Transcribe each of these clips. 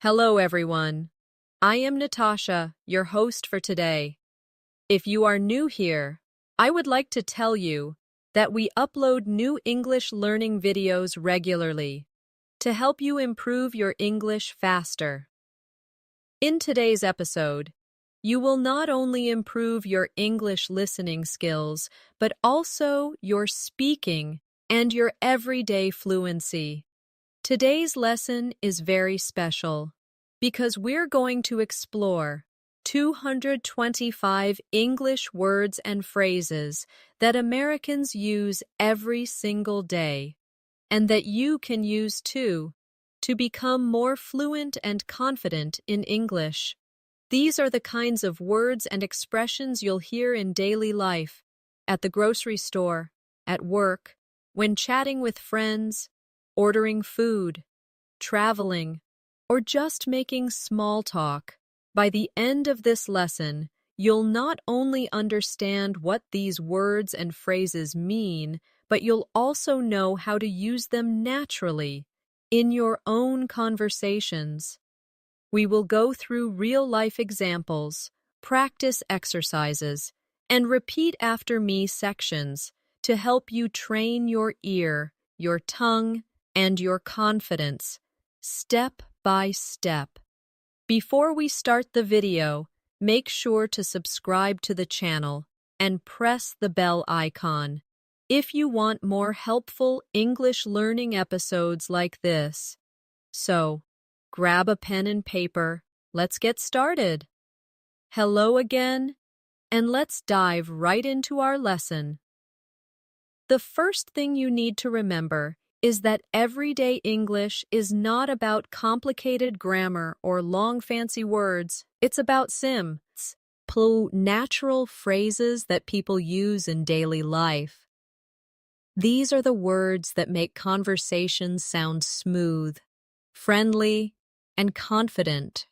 Hello, everyone. I am Natasha, your host for today. If you are new here, I would like to tell you that we upload new English learning videos regularly to help you improve your English faster. In today's episode, you will not only improve your English listening skills, but also your speaking and your everyday fluency. Today's lesson is very special because we're going to explore 225 English words and phrases that Americans use every single day, and that you can use too to become more fluent and confident in English. These are the kinds of words and expressions you'll hear in daily life, at the grocery store, at work, when chatting with friends, ordering food, traveling, or just making small talk. By the end of this lesson, you'll not only understand what these words and phrases mean, but you'll also know how to use them naturally in your own conversations. We will go through real-life examples, practice exercises, and repeat after me sections to help you train your ear, your tongue, and your confidence, step by step. Before we start the video, make sure to subscribe to the channel and press the bell icon if you want more helpful English learning episodes like this. So, grab a pen and paper, let's get started. Hello again, and let's dive right into our lesson. The first thing you need to remember is that everyday English is not about complicated grammar or long fancy words. It's about natural phrases that people use in daily life. These are the words that make conversations sound smooth, friendly, and confident.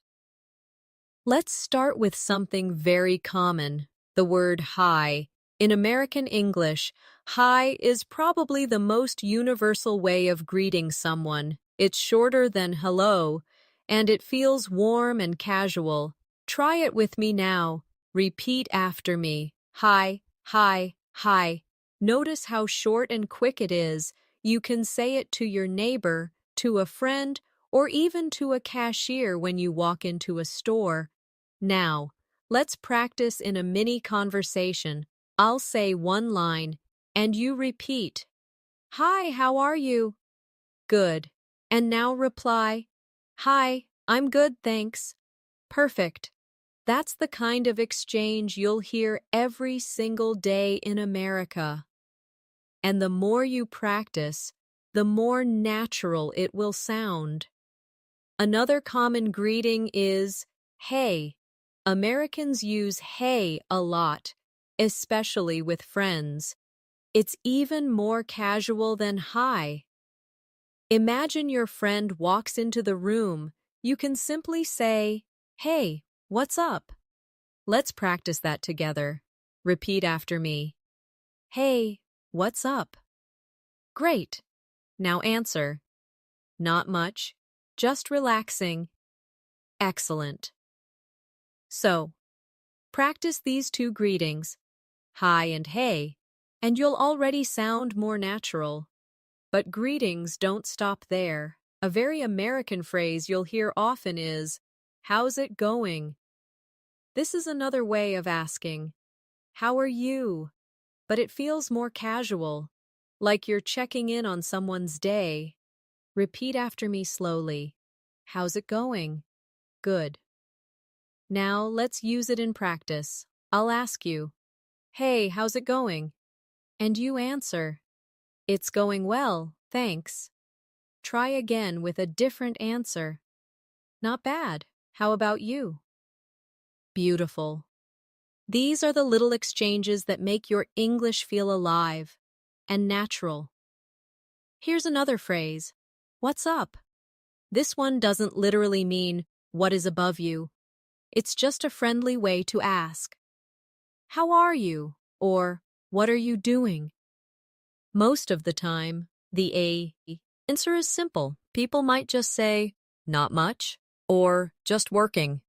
Let's start with something very common, the word hi. In American English, hi is probably the most universal way of greeting someone. It's shorter than hello, and it feels warm and casual. Try it with me now. Repeat after me. Hi, hi, hi. Notice how short and quick it is. You can say it to your neighbor, to a friend, or even to a cashier when you walk into a store. Now, let's practice in a mini conversation. I'll say one line, and you repeat. Hi, how are you? Good. And now reply. Hi, I'm good, thanks. Perfect. That's the kind of exchange you'll hear every single day in America. And the more you practice, the more natural it will sound. Another common greeting is, hey. Americans use hey a lot, especially with friends. It's even more casual than hi. Imagine your friend walks into the room. You can simply say, hey, what's up? Let's practice that together. Repeat after me. Hey, what's up? Great. Now answer. Not much, just relaxing. Excellent. So, practice these two greetings, hi and hey, and you'll already sound more natural. But greetings don't stop there. A very American phrase you'll hear often is, how's it going? This is another way of asking, how are you? But it feels more casual, like you're checking in on someone's day. Repeat after me slowly. How's it going? Good. Now let's use it in practice. I'll ask you, hey, how's it going? And you answer, it's going well, thanks. Try again with a different answer. Not bad. How about you? Beautiful. These are the little exchanges that make your English feel alive and natural. Here's another phrase. What's up? This one doesn't literally mean what is above you. It's just a friendly way to ask. How are you? Or what are you doing? Most of the time, the answer is simple. People might just say, not much, or just working.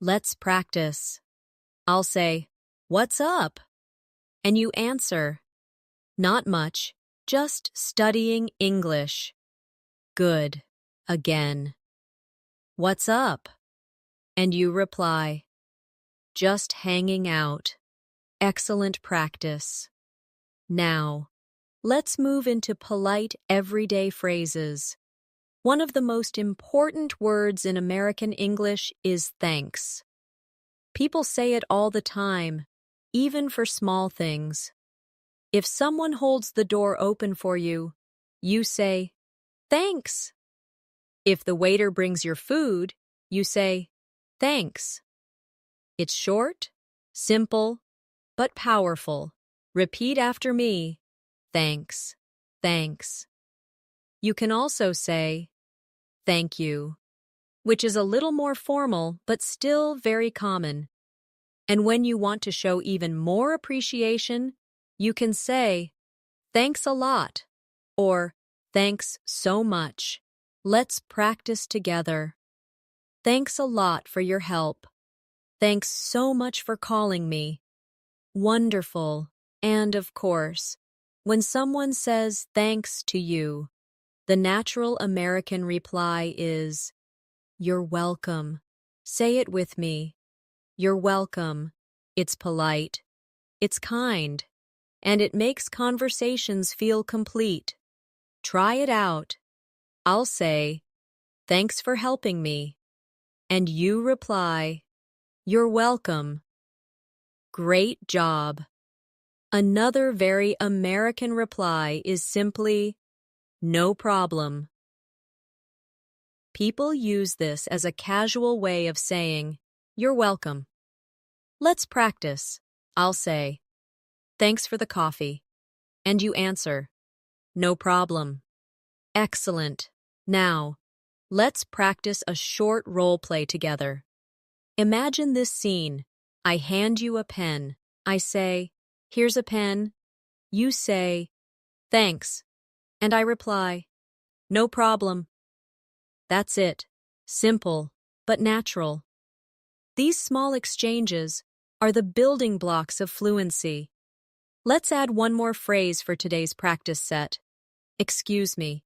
Let's practice. I'll say, "What's up?" And you answer, "Not much, just studying English." Good. Again. "What's up?" And you reply, "Just hanging out." Excellent practice. Now, let's move into polite everyday phrases. One of the most important words in American English is thanks. People say it all the time, even for small things. If someone holds the door open for you, you say, "Thanks." If the waiter brings your food, you say, "Thanks." It's short, simple, but powerful. Repeat after me. Thanks. Thanks. You can also say, "Thank you," which is a little more formal but still very common. And when you want to show even more appreciation, you can say, "Thanks a lot," or "Thanks so much." Let's practice together. Thanks a lot for your help. Thanks so much for calling me. Wonderful. And of course, when someone says thanks to you, the natural American reply is, "You're welcome." Say it with me. You're welcome. It's polite. It's kind. And it makes conversations feel complete. Try it out. I'll say, "Thanks for helping me." And you reply, "You're welcome." Great job. Another very American reply is simply, "No problem." People use this as a casual way of saying, "You're welcome." Let's practice. I'll say, "Thanks for the coffee." And you answer, "No problem." Excellent. Now, let's practice a short role play together. Imagine this scene. I hand you a pen. I say, "Here's a pen." You say, "Thanks." And I reply, "No problem." That's it. Simple, but natural. These small exchanges are the building blocks of fluency. Let's add one more phrase for today's practice set. Excuse me.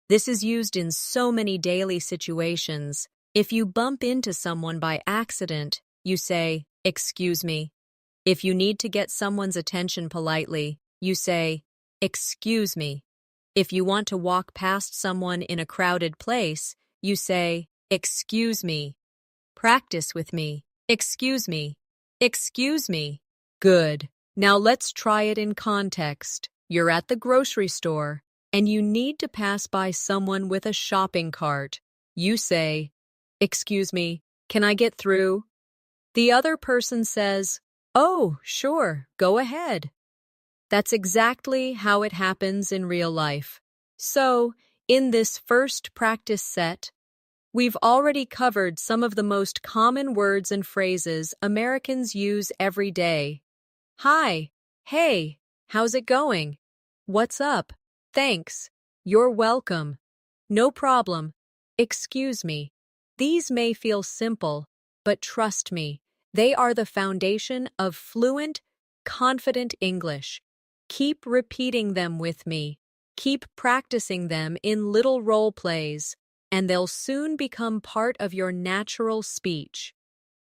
This is used in so many daily situations. If you bump into someone by accident, you say, "Excuse me." If you need to get someone's attention politely, you say, "Excuse me." If you want to walk past someone in a crowded place, you say, "Excuse me." Practice with me. Excuse me. Excuse me. Good. Now let's try it in context. You're at the grocery store, and you need to pass by someone with a shopping cart. You say, "Excuse me, can I get through?" The other person says, "Oh, sure, go ahead." That's exactly how it happens in real life. So, in this first practice set, we've already covered some of the most common words and phrases Americans use every day. Hi, hey, how's it going? What's up? Thanks. You're welcome. No problem. Excuse me. These may feel simple, but trust me, they are the foundation of fluent, confident English. Keep repeating them with me. Keep practicing them in little role plays, and they'll soon become part of your natural speech.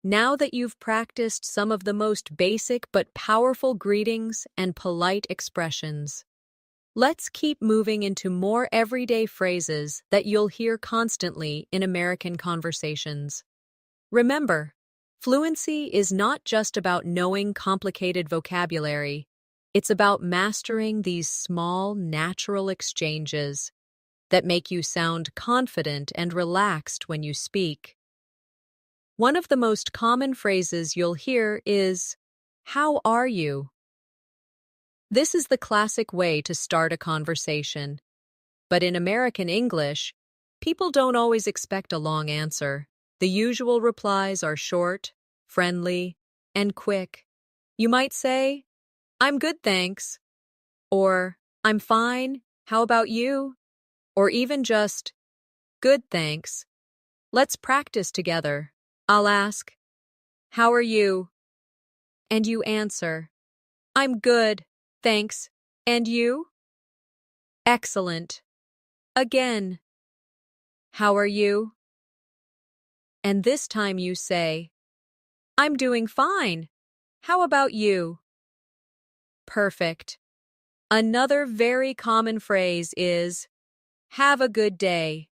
Now that you've practiced some of the most basic but powerful greetings and polite expressions, let's keep moving into more everyday phrases that you'll hear constantly in American conversations. Remember, fluency is not just about knowing complicated vocabulary. It's about mastering these small, natural exchanges that make you sound confident and relaxed when you speak. One of the most common phrases you'll hear is, "How are you?" This is the classic way to start a conversation. But in American English, people don't always expect a long answer. The usual replies are short, friendly, and quick. You might say, "I'm good, thanks," or "I'm fine, how about you?" Or even just, "Good, thanks." Let's practice together. I'll ask, "How are you?" And you answer, "I'm good, thanks. And you?" Excellent. Again, "How are you?" And this time you say, "I'm doing fine. How about you?" Perfect. Another very common phrase is, "Have a good day."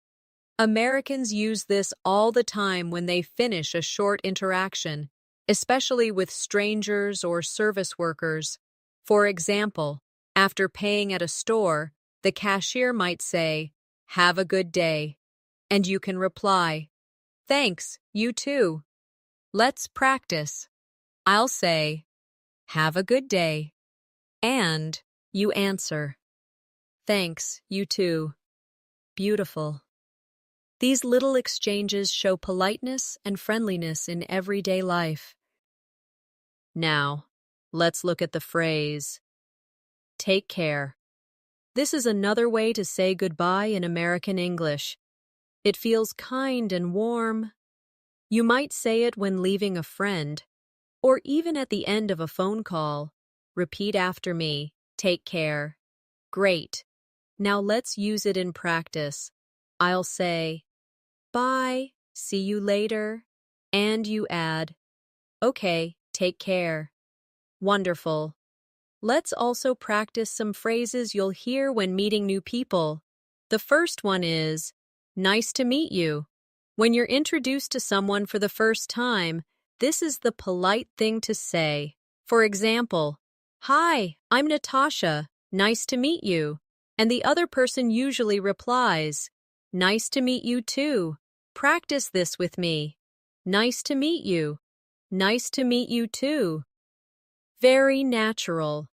Americans use this all the time when they finish a short interaction, especially with strangers or service workers. For example, after paying at a store, the cashier might say, "Have a good day." And you can reply, "Thanks, you too." Let's practice. I'll say, "Have a good day." And you answer, "Thanks, you too." Beautiful. These little exchanges show politeness and friendliness in everyday life. Now, let's look at the phrase, "Take care." This is another way to say goodbye in American English. It feels kind and warm. You might say it when leaving a friend, or even at the end of a phone call. Repeat after me, "Take care." Great. Now let's use it in practice. I'll say, "Bye, see you later." And you add, "Okay, take care." Wonderful. Let's also practice some phrases you'll hear when meeting new people. The first one is, "Nice to meet you." When you're introduced to someone for the first time, this is the polite thing to say. For example, "Hi, I'm Natasha. Nice to meet you." And the other person usually replies, "Nice to meet you too. Practice this with me." "Nice to meet you." "Nice to meet you too." Very natural.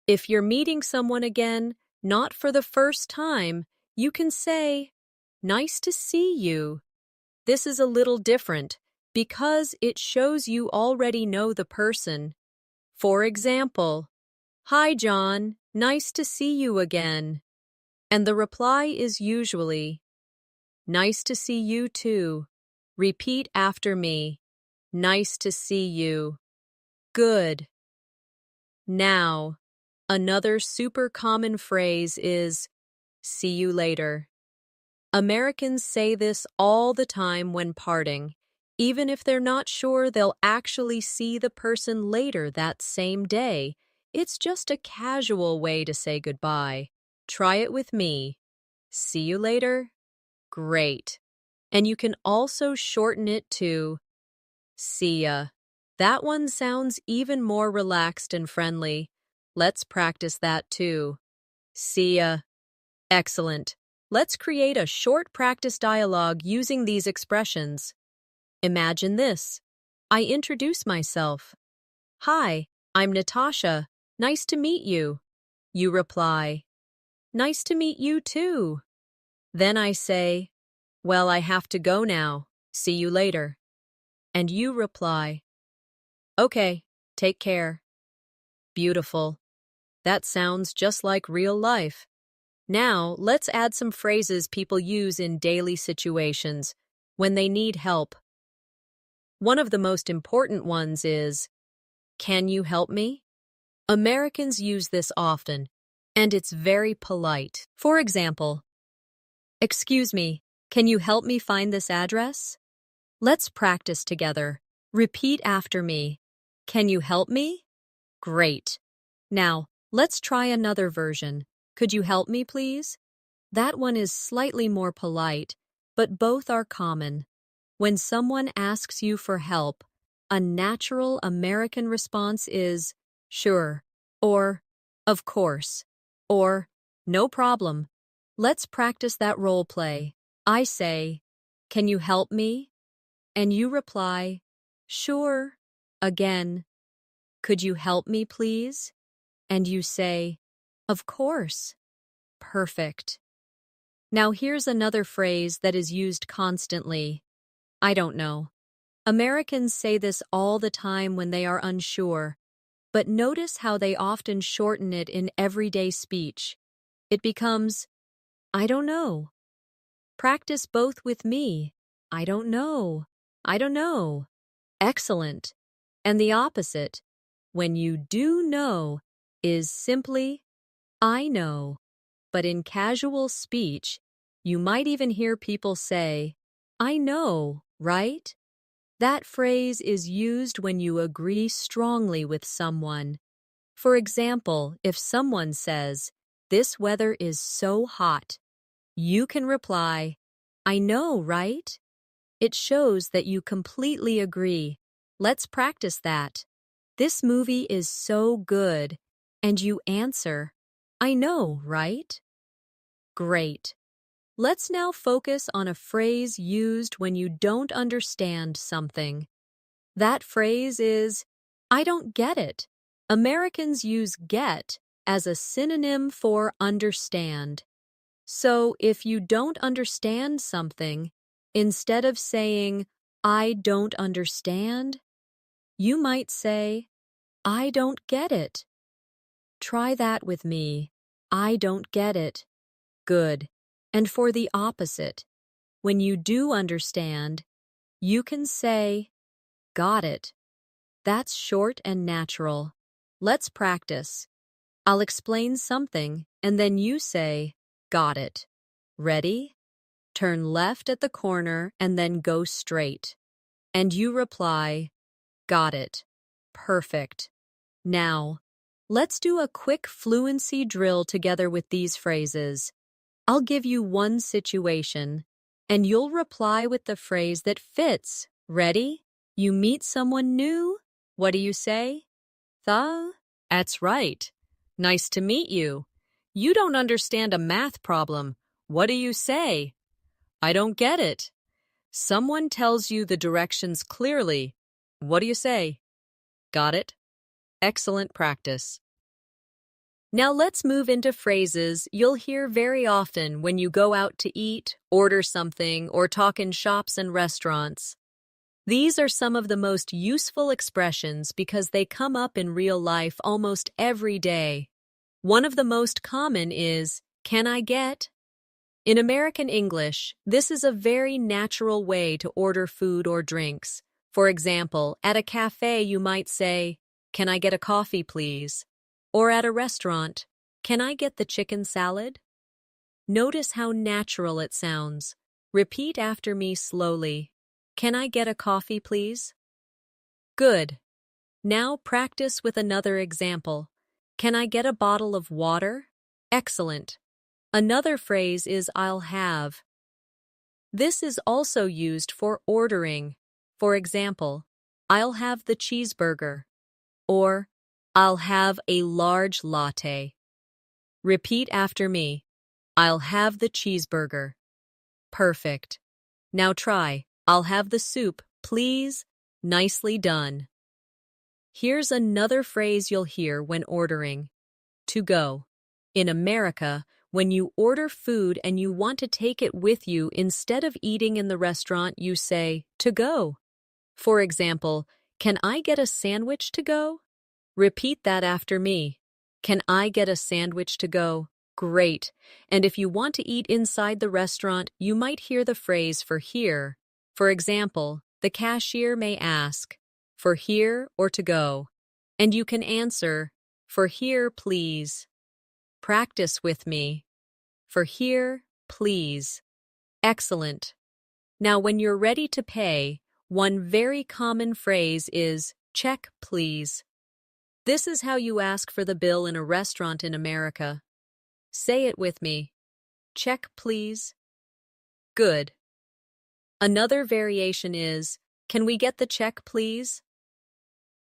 If you're meeting someone again, not for the first time, you can say, "Nice to see you." This is a little different because it shows you already know the person. For example, "Hi, John. Nice to see you again." And the reply is usually, "Nice to see you too." Repeat after me. "Nice to see you." Good. Now, another super common phrase is, "See you later." Americans say this all the time when parting, even if they're not sure they'll actually see the person later that same day. It's just a casual way to say goodbye. Try it with me. "See you later." Great. And you can also shorten it to "See ya." That one sounds even more relaxed and friendly. Let's practice that too. "See ya." Excellent. Let's create a short practice dialogue using these expressions. Imagine this. I introduce myself. "Hi, I'm Natasha. Nice to meet you." You reply, "Nice to meet you too." Then I say, "Well, I have to go now. See you later." And you reply, "Okay, take care." Beautiful. That sounds just like real life. Now, let's add some phrases people use in daily situations when they need help. One of the most important ones is, "Can you help me?" Americans use this often, and it's very polite. For example, "Excuse me, can you help me find this address?" Let's practice together. Repeat after me. "Can you help me?" Great. Now, let's try another version. "Could you help me, please?" That one is slightly more polite, but both are common. When someone asks you for help, a natural American response is, "Sure," or "Of course," or "No problem." Let's practice that role play. I say, "Can you help me?" And you reply, "Sure." Again, "Could you help me, please?" And you say, "Of course." Perfect. Now here's another phrase that is used constantly. "I don't know." Americans say this all the time when they are unsure, but notice how they often shorten it in everyday speech. It becomes, "I don't know." Practice both with me. I don't know. I don't know. Excellent. And the opposite, when you do know, is simply, I know. But in casual speech, you might even hear people say, I know, right? That phrase is used when you agree strongly with someone. For example, if someone says, this weather is so hot, you can reply, I know, right? It shows that you completely agree. Let's practice that. This movie is so good. And you answer, I know, right? Great. Let's now focus on a phrase used when you don't understand something. That phrase is, I don't get it. Americans use get as a synonym for understand. So if you don't understand something, instead of saying, I don't understand, you might say, I don't get it. Try that with me. I don't get it. Good. And for the opposite, when you do understand, you can say, got it. That's short and natural. Let's practice. I'll explain something, and then you say, got it. Ready? Turn left at the corner and then go straight. And you reply, got it. Perfect. Now, let's do a quick fluency drill together with these phrases. I'll give you one situation, and you'll reply with the phrase that fits. Ready? You meet someone new? What do you say? That's right. Nice to meet you. You don't understand a math problem. What do you say? I don't get it. Someone tells you the directions clearly. What do you say? Got it? Excellent practice. Now let's move into phrases you'll hear very often when you go out to eat, order something, or talk in shops and restaurants. These are some of the most useful expressions because they come up in real life almost every day. One of the most common is, can I get? In American English, this is a very natural way to order food or drinks. For example, at a cafe you might say, can I get a coffee, please? Or at a restaurant, can I get the chicken salad? Notice how natural it sounds. Repeat after me slowly. Can I get a coffee, please? Good. Now practice with another example. Can I get a bottle of water? Excellent. Another phrase is I'll have. This is also used for ordering. For example, I'll have the cheeseburger. Or, I'll have a large latte. Repeat after me. I'll have the cheeseburger. Perfect. Now try. I'll have the soup, please. Nicely done. Here's another phrase you'll hear when ordering. To go. In America, when you order food and you want to take it with you instead of eating in the restaurant, you say, to go. For example, can I get a sandwich to go? Repeat that after me. Can I get a sandwich to go? Great. And if you want to eat inside the restaurant, you might hear the phrase for here. For example, the cashier may ask, for here or to go? And you can answer, for here, please. Practice with me. For here, please. Excellent. Now, when you're ready to pay, one very common phrase is, check, please. This is how you ask for the bill in a restaurant in America. Say it with me. Check, please. Good. Another variation is, can we get the check, please?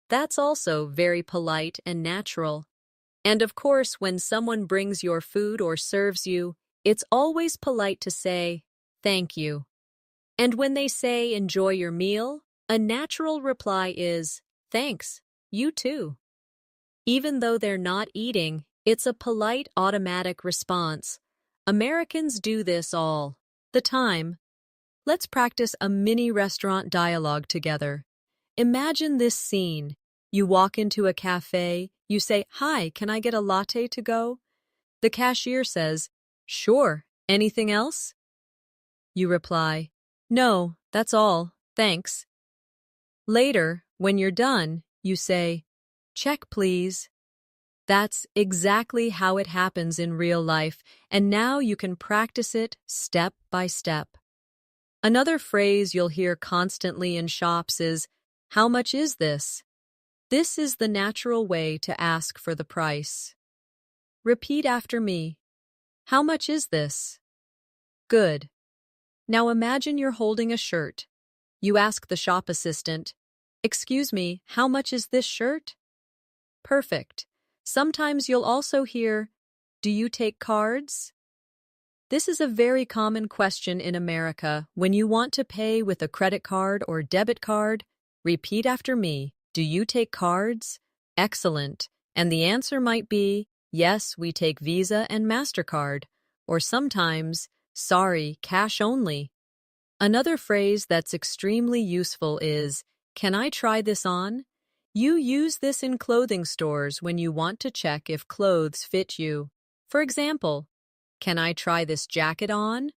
That's also very polite and natural. And of course, when someone brings your food or serves you, it's always polite to say, thank you. And when they say, enjoy your meal, a natural reply is, thanks, you too. Even though they're not eating, it's a polite, automatic response. Americans do this all the time. Let's practice a mini restaurant dialogue together. Imagine this scene. You walk into a cafe, you say, hi, can I get a latte to go? The cashier says, sure, anything else? You reply, no, that's all, thanks. Later, when you're done, you say, check please. That's exactly how it happens in real life, and now you can practice it step by step. Another phrase you'll hear constantly in shops is, how much is this? This is the natural way to ask for the price. Repeat after me. How much is this? Good. Now imagine you're holding a shirt. You ask the shop assistant, excuse me, how much is this shirt? Perfect. Sometimes you'll also hear, do you take cards? This is a very common question in America. When you want to pay with a credit card or debit card, repeat after me. Do you take cards? Excellent. And the answer might be, yes, we take Visa and MasterCard. Or sometimes, sorry, cash only. Another phrase that's extremely useful is, can I try this on? You use this in clothing stores when you want to check if clothes fit you. For example, can I try this jacket on?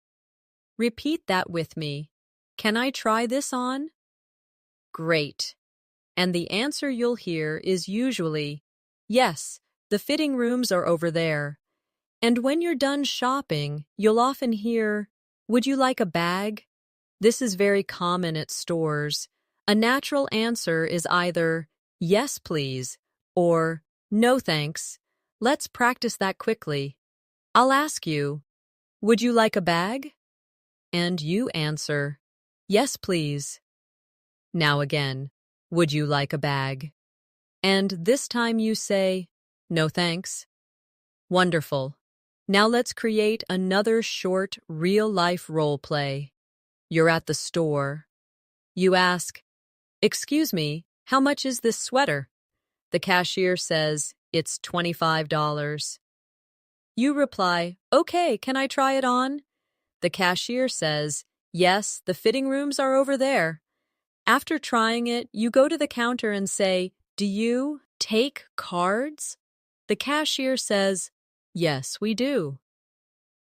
Repeat that with me. Can I try this on? Great. And the answer you'll hear is usually, yes, the fitting rooms are over there. And when you're done shopping, you'll often hear, would you like a bag? This is very common at stores. A natural answer is either, yes, please, or no, thanks. Let's practice that quickly. I'll ask you, would you like a bag? And you answer, yes, please. Now again, would you like a bag? And this time you say, no, thanks. Wonderful. Now let's create another short, real-life role play. You're at the store. You ask, excuse me, how much is this sweater? The cashier says, it's $25. You reply, okay, can I try it on? The cashier says, yes, the fitting rooms are over there. After trying it, you go to the counter and say, do you take cards? The cashier says, yes, we do.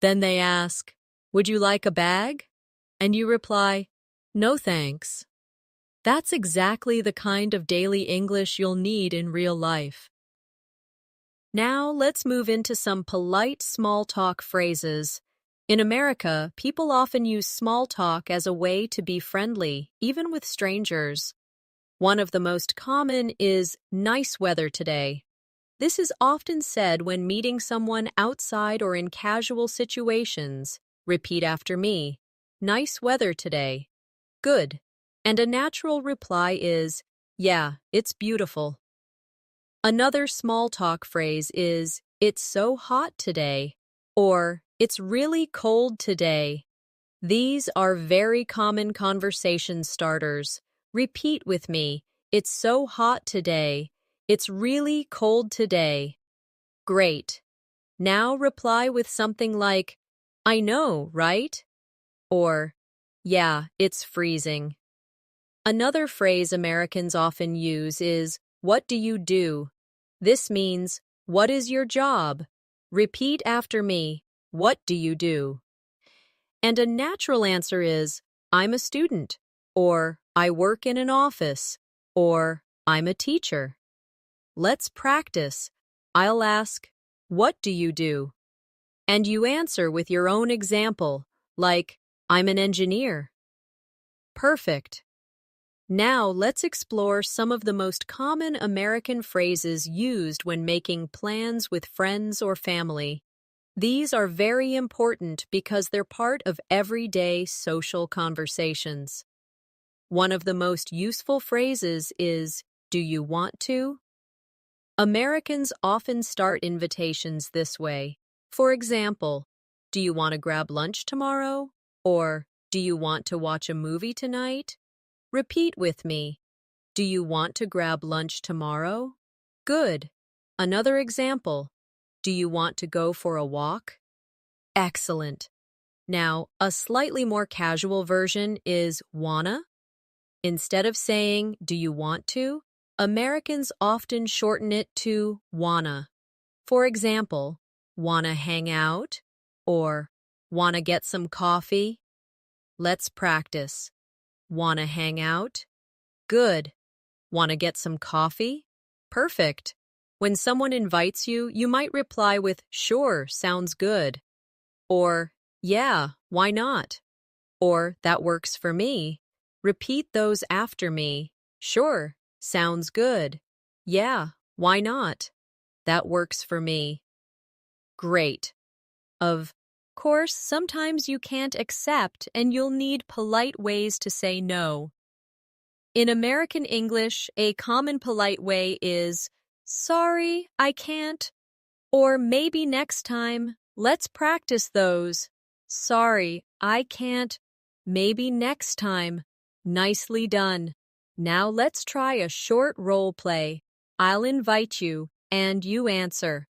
Then they ask, would you like a bag? And you reply, no thanks. That's exactly the kind of daily English you'll need in real life. Now let's move into some polite small talk phrases. In America, people often use small talk as a way to be friendly, even with strangers. One of the most common is nice weather today. This is often said when meeting someone outside or in casual situations. Repeat after me. Nice weather today. Good. And a natural reply is, yeah, it's beautiful. Another small talk phrase is, it's so hot today, or it's really cold today. These are very common conversation starters. Repeat with me, it's so hot today. It's really cold today. Great. Now reply with something like, I know, right? Or, yeah, it's freezing. Another phrase Americans often use is, what do you do? This means, what is your job? Repeat after me, what do you do? And a natural answer is, I'm a student, or I work in an office, or I'm a teacher. Let's practice. I'll ask, what do you do? And you answer with your own example, like, I'm an engineer. Perfect. Now let's explore some of the most common American phrases used when making plans with friends or family. These are very important because they're part of everyday social conversations. One of the most useful phrases is, do you want to? Americans often start invitations this way. For example, do you want to grab lunch tomorrow? Or, do you want to watch a movie tonight? Repeat with me. Do you want to grab lunch tomorrow? Good. Another example. Do you want to go for a walk? Excellent. Now, a slightly more casual version is wanna. Instead of saying, do you want to? Americans often shorten it to wanna. For example, wanna hang out? Or wanna get some coffee? Let's practice. Wanna hang out? Good. Wanna get some coffee? Perfect. When someone invites you, you might reply with, sure, sounds good. Or, yeah, why not? Or, that works for me. Repeat those after me. Sure, sounds good. Yeah, why not? That works for me. Great. Of course, sometimes you can't accept and you'll need polite ways to say no. In American English, a common polite way is, sorry, I can't, or maybe next time. Let's practice those. Sorry, I can't. Maybe next time. Nicely done. Now let's try a short role play. I'll invite you, and you answer.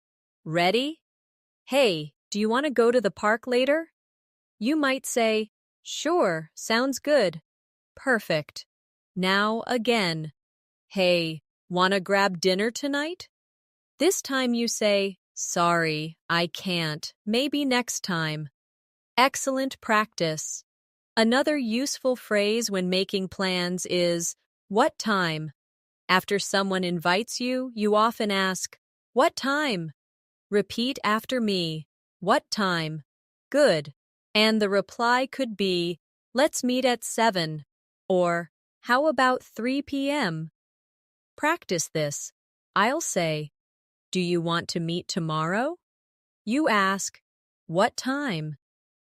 Ready? Hey, do you want to go to the park later? You might say, sure, sounds good. Perfect. Now again. Hey, wanna grab dinner tonight? This time you say, sorry, I can't. Maybe next time. Excellent practice. Another useful phrase when making plans is, what time? After someone invites you, you often ask, what time? Repeat after me. What time? Good. And the reply could be, let's meet at 7. Or, how about 3 p.m.? Practice this. I'll say, do you want to meet tomorrow? You ask, what time?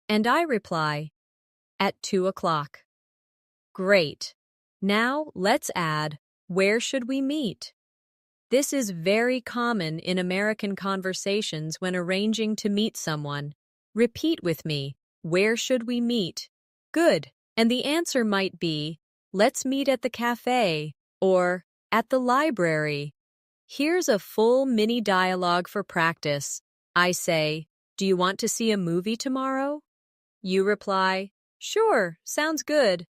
And I reply, at 2 o'clock. Great. Now let's add, where should we meet? This is very common in American conversations when arranging to meet someone. Repeat with me, where should we meet? Good. And the answer might be, let's meet at the cafe, or at the library. Here's a full mini dialogue for practice. I say, do you want to see a movie tomorrow? You reply, sure, sounds good.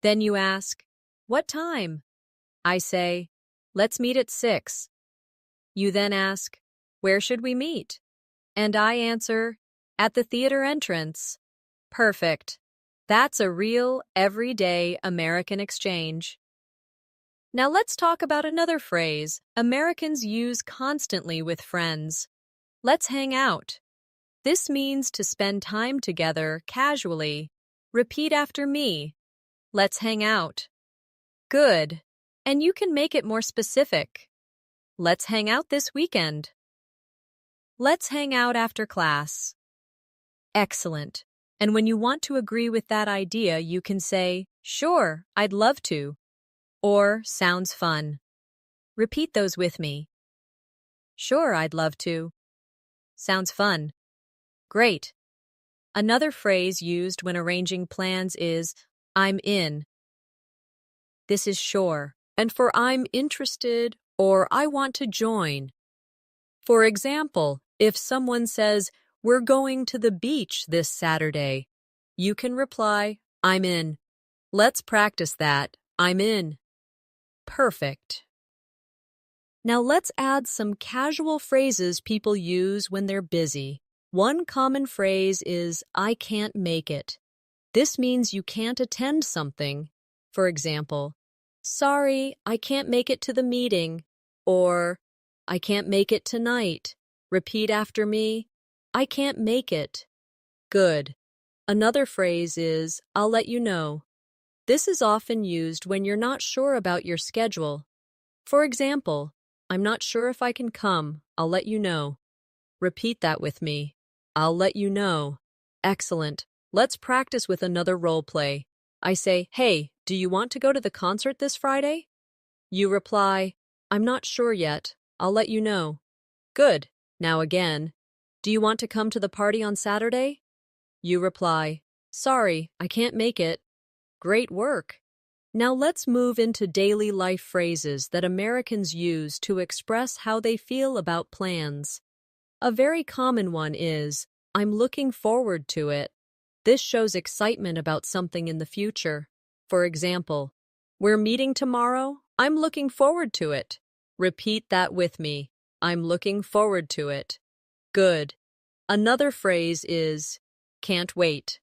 Then you ask, what time? I say, let's meet at 6. You then ask, where should we meet? And I answer, at the theater entrance. Perfect. That's a real, everyday American exchange. Now let's talk about another phrase Americans use constantly with friends. Let's hang out. This means to spend time together casually. Repeat after me. Let's hang out. Good. And you can make it more specific. Let's hang out this weekend. Let's hang out after class. Excellent. And when you want to agree with that idea, you can say, sure, I'd love to. Or, sounds fun. Repeat those with me. Sure, I'd love to. Sounds fun. Great. Another phrase used when arranging plans is, I'm in. This is sure. And for I'm interested or I want to join. For example, if someone says, we're going to the beach this Saturday, you can reply, I'm in. Let's practice that. I'm in. Perfect. Now let's add some casual phrases people use when they're busy. One common phrase is, I can't make it. This means you can't attend something. For example, sorry, I can't make it to the meeting. Or, I can't make it tonight. Repeat after me. I can't make it. Good. Another phrase is, I'll let you know. This is often used when you're not sure about your schedule. For example, I'm not sure if I can come. I'll let you know. Repeat that with me. I'll let you know. Excellent. Let's practice with another role play. I say, hey, do you want to go to the concert this Friday? You reply, I'm not sure yet. I'll let you know. Good. Now again. Do you want to come to the party on Saturday? You reply, sorry, I can't make it. Great work. Now let's move into daily life phrases that Americans use to express how they feel about plans. A very common one is, I'm looking forward to it. This shows excitement about something in the future. For example, we're meeting tomorrow. I'm looking forward to it. Repeat that with me. I'm looking forward to it. Good. Another phrase is, can't wait.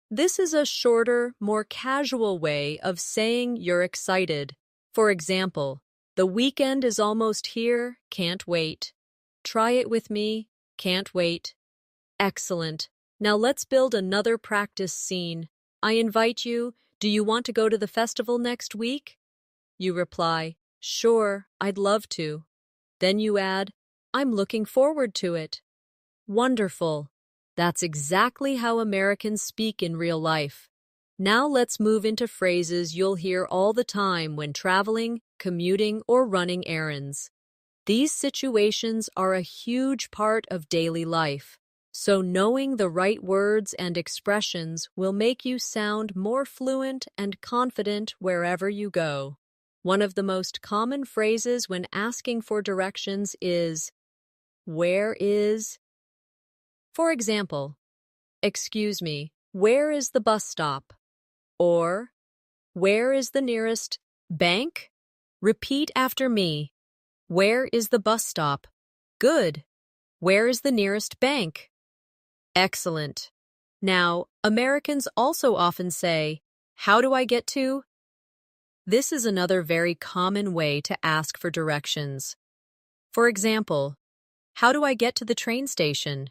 This is a shorter, more casual way of saying you're excited. For example, the weekend is almost here, can't wait. Try it with me, can't wait. Excellent. Now let's build another practice scene. I invite you, do you want to go to the festival next week? You reply, sure, I'd love to. Then you add, I'm looking forward to it. Wonderful. That's exactly how Americans speak in real life. Now let's move into phrases you'll hear all the time when traveling, commuting, or running errands. These situations are a huge part of daily life, so knowing the right words and expressions will make you sound more fluent and confident wherever you go. One of the most common phrases when asking for directions is, where is? For example, excuse me, where is the bus stop? Or, where is the nearest bank? Repeat after me. Where is the bus stop? Good. Where is the nearest bank? Excellent. Now, Americans also often say, how do I get to? This is another very common way to ask for directions. For example, how do I get to the train station?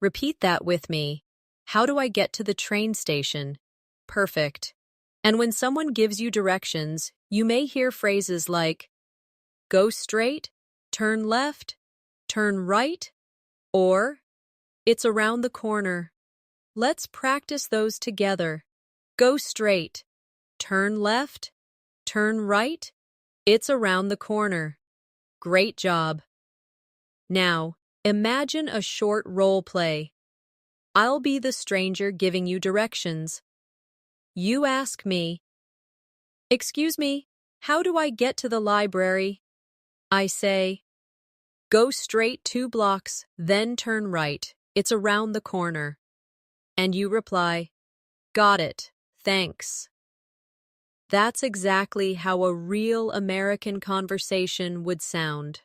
Repeat that with me. How do I get to the train station? Perfect. And when someone gives you directions, you may hear phrases like, go straight, turn left, turn right, or it's around the corner. Let's practice those together. Go straight, turn left, turn right, it's around the corner. Great job. Now, imagine a short role play. I'll be the stranger giving you directions. You ask me, excuse me, how do I get to the library? I say, go straight 2 blocks, then turn right. It's around the corner. And you reply, got it, thanks. That's exactly how a real American conversation would sound.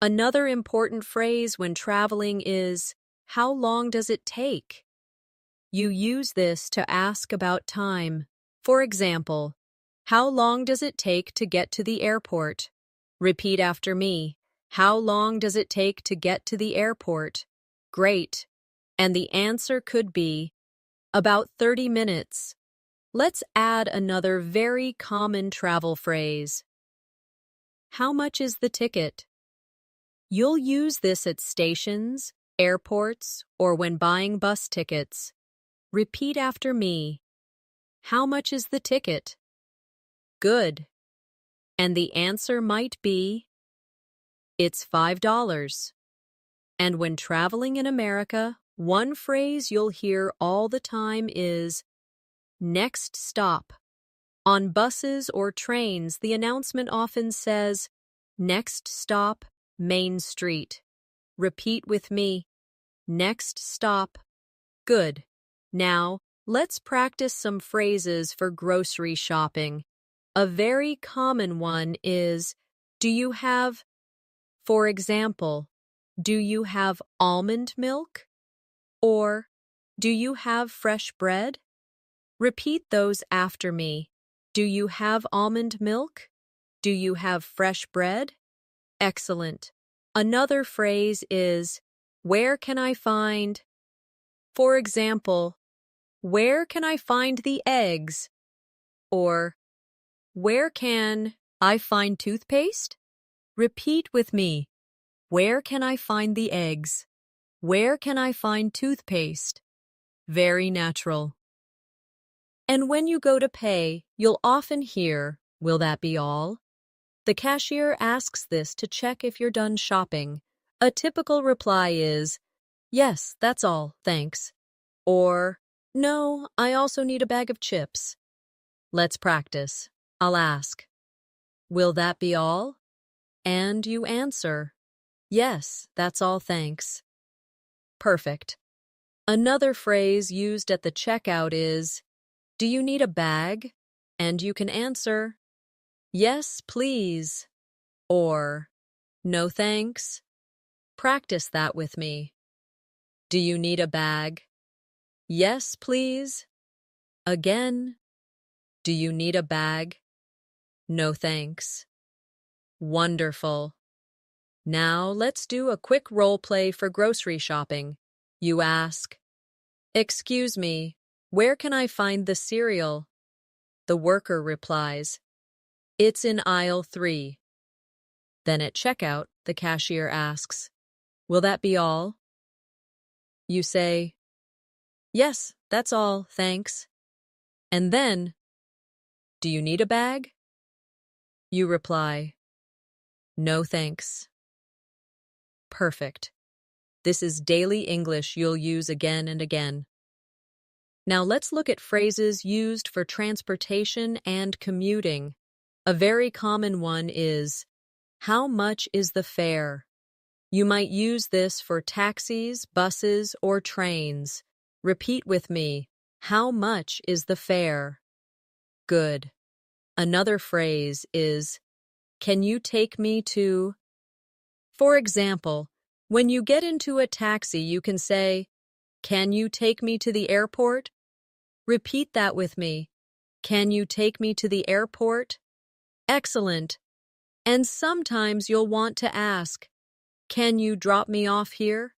Another important phrase when traveling is, how long does it take? You use this to ask about time. For example, how long does it take to get to the airport? Repeat after me. How long does it take to get to the airport? Great. And the answer could be, about 30 minutes. Let's add another very common travel phrase. How much is the ticket? You'll use this at stations, airports, or when buying bus tickets. Repeat after me. How much is the ticket? Good. And the answer might be, it's $5. And when traveling in America, one phrase you'll hear all the time is, next stop. On buses or trains, the announcement often says, next stop, Main Street. Repeat with me. Next stop. Good. Now, let's practice some phrases for grocery shopping. A very common one is, do you have, for example, do you have almond milk? Or, do you have fresh bread? Repeat those after me. Do you have almond milk? Do you have fresh bread? Excellent. Another phrase is, where can I find? For example, where can I find the eggs? Or, where can I find toothpaste? Repeat with me. Where can I find the eggs? Where can I find toothpaste? Very natural. And when you go to pay, you'll often hear, will that be all? The cashier asks this to check if you're done shopping. A typical reply is, yes, that's all, thanks. Or, no, I also need a bag of chips. Let's practice. I'll ask, will that be all? And you answer, yes, that's all, thanks. Perfect. Another phrase used at the checkout is, do you need a bag? And you can answer, yes, please. Or, no thanks. Practice that with me. Do you need a bag? Yes, please. Again. Do you need a bag? No thanks. Wonderful. Now let's do a quick role play for grocery shopping. You ask, "Excuse me, where can I find the cereal?" The worker replies, "It's in aisle 3. Then at checkout, the cashier asks, "Will that be all?" You say, "Yes, that's all, thanks." And then, "Do you need a bag?" You reply, "No thanks." Perfect. This is daily English you'll use again and again. Now let's look at phrases used for transportation and commuting. A very common one is, "How much is the fare?" You might use this for taxis, buses, or trains. Repeat with me. How much is the fare? Good. Another phrase is, "Can you take me to?" For example, when you get into a taxi, you can say, "Can you take me to the airport?" Repeat that with me. Can you take me to the airport? Excellent. And sometimes you'll want to ask, "Can you drop me off here?"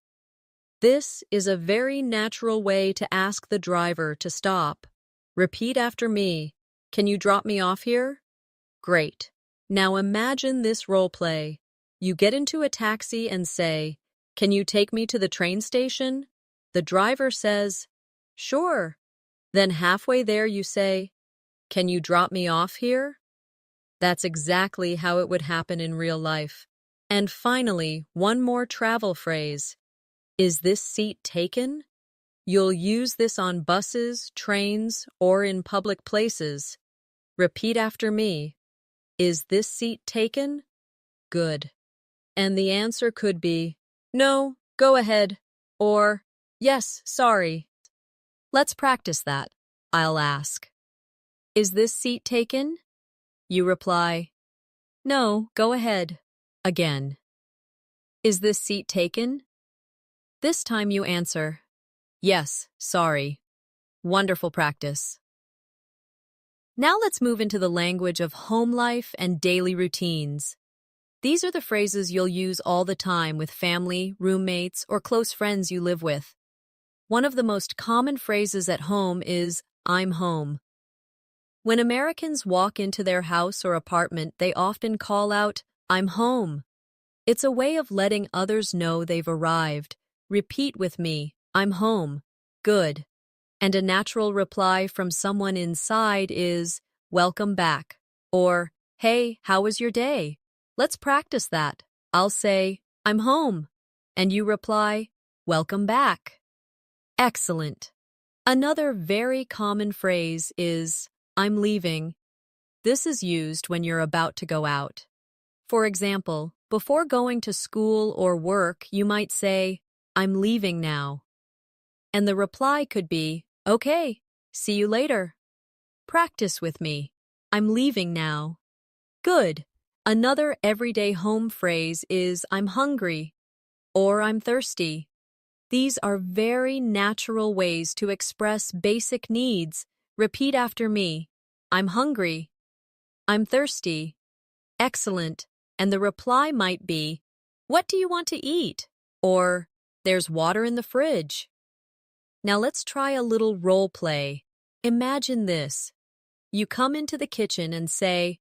This is a very natural way to ask the driver to stop. Repeat after me. Can you drop me off here? Great. Now imagine this role play. You get into a taxi and say, "Can you take me to the train station?" The driver says, "Sure." Then halfway there you say, "Can you drop me off here?" That's exactly how it would happen in real life. And finally, one more travel phrase. Is this seat taken? You'll use this on buses, trains, or in public places. Repeat after me. Is this seat taken? Good. And the answer could be, "No, go ahead," or "Yes, sorry." Let's practice that. I'll ask, "Is this seat taken?" You reply, "No, go ahead." Again. "Is this seat taken?" This time you answer, "Yes, sorry." Wonderful practice. Now let's move into the language of home life and daily routines. These are the phrases you'll use all the time with family, roommates, or close friends you live with. One of the most common phrases at home is, "I'm home." When Americans walk into their house or apartment, they often call out, "I'm home." It's a way of letting others know they've arrived. Repeat with me, "I'm home." Good. And a natural reply from someone inside is, "Welcome back," or "Hey, how was your day?" Let's practice that. I'll say, "I'm home," and you reply, "Welcome back." Excellent. Another very common phrase is, "I'm leaving." This is used when you're about to go out. For example, before going to school or work, you might say, "I'm leaving now." And the reply could be, "Okay, see you later." Practice with me. "I'm leaving now." Good. Another everyday home phrase is, "I'm hungry," or "I'm thirsty." These are very natural ways to express basic needs. Repeat after me. "I'm hungry." "I'm thirsty." Excellent. And the reply might be, "What do you want to eat?" Or, "There's water in the fridge." Now let's try a little role play. Imagine this. You come into the kitchen and say,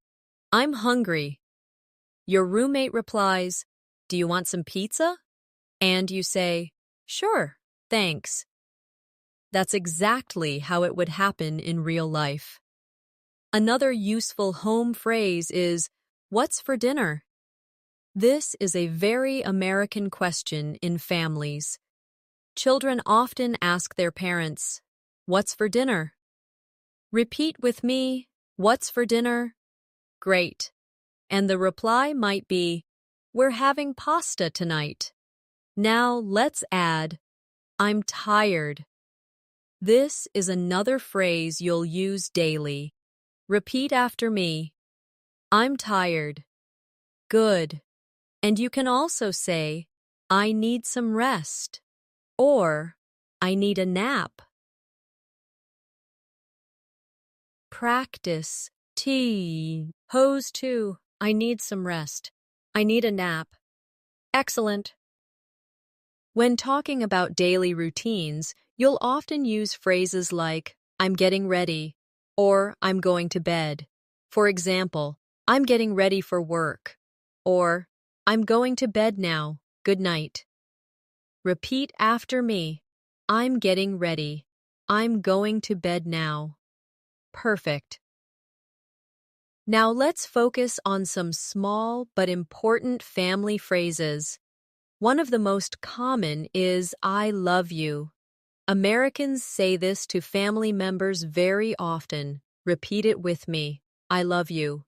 "I'm hungry." Your roommate replies, "Do you want some pizza?" And you say, "Sure, thanks." That's exactly how it would happen in real life. Another useful home phrase is, "What's for dinner?" This is a very American question in families. Children often ask their parents, "What's for dinner?" Repeat with me, "What's for dinner?" Great. And the reply might be, "We're having pasta tonight." Now let's add, "I'm tired." This is another phrase you'll use daily. Repeat after me. "I'm tired." Good. And you can also say, "I need some rest," or "I need a nap." practice. T. Pose 2. I need some rest. I need a nap. Excellent. When talking about daily routines, you'll often use phrases like, I'm getting ready, or I'm going to bed. For example, I'm getting ready for work, or I'm going to bed now. Good night. Repeat after me. I'm getting ready. I'm going to bed now. Perfect. Now let's focus on some small but important family phrases. One of the most common is I love you. Americans say this to family members very often. Repeat it with me. I love you.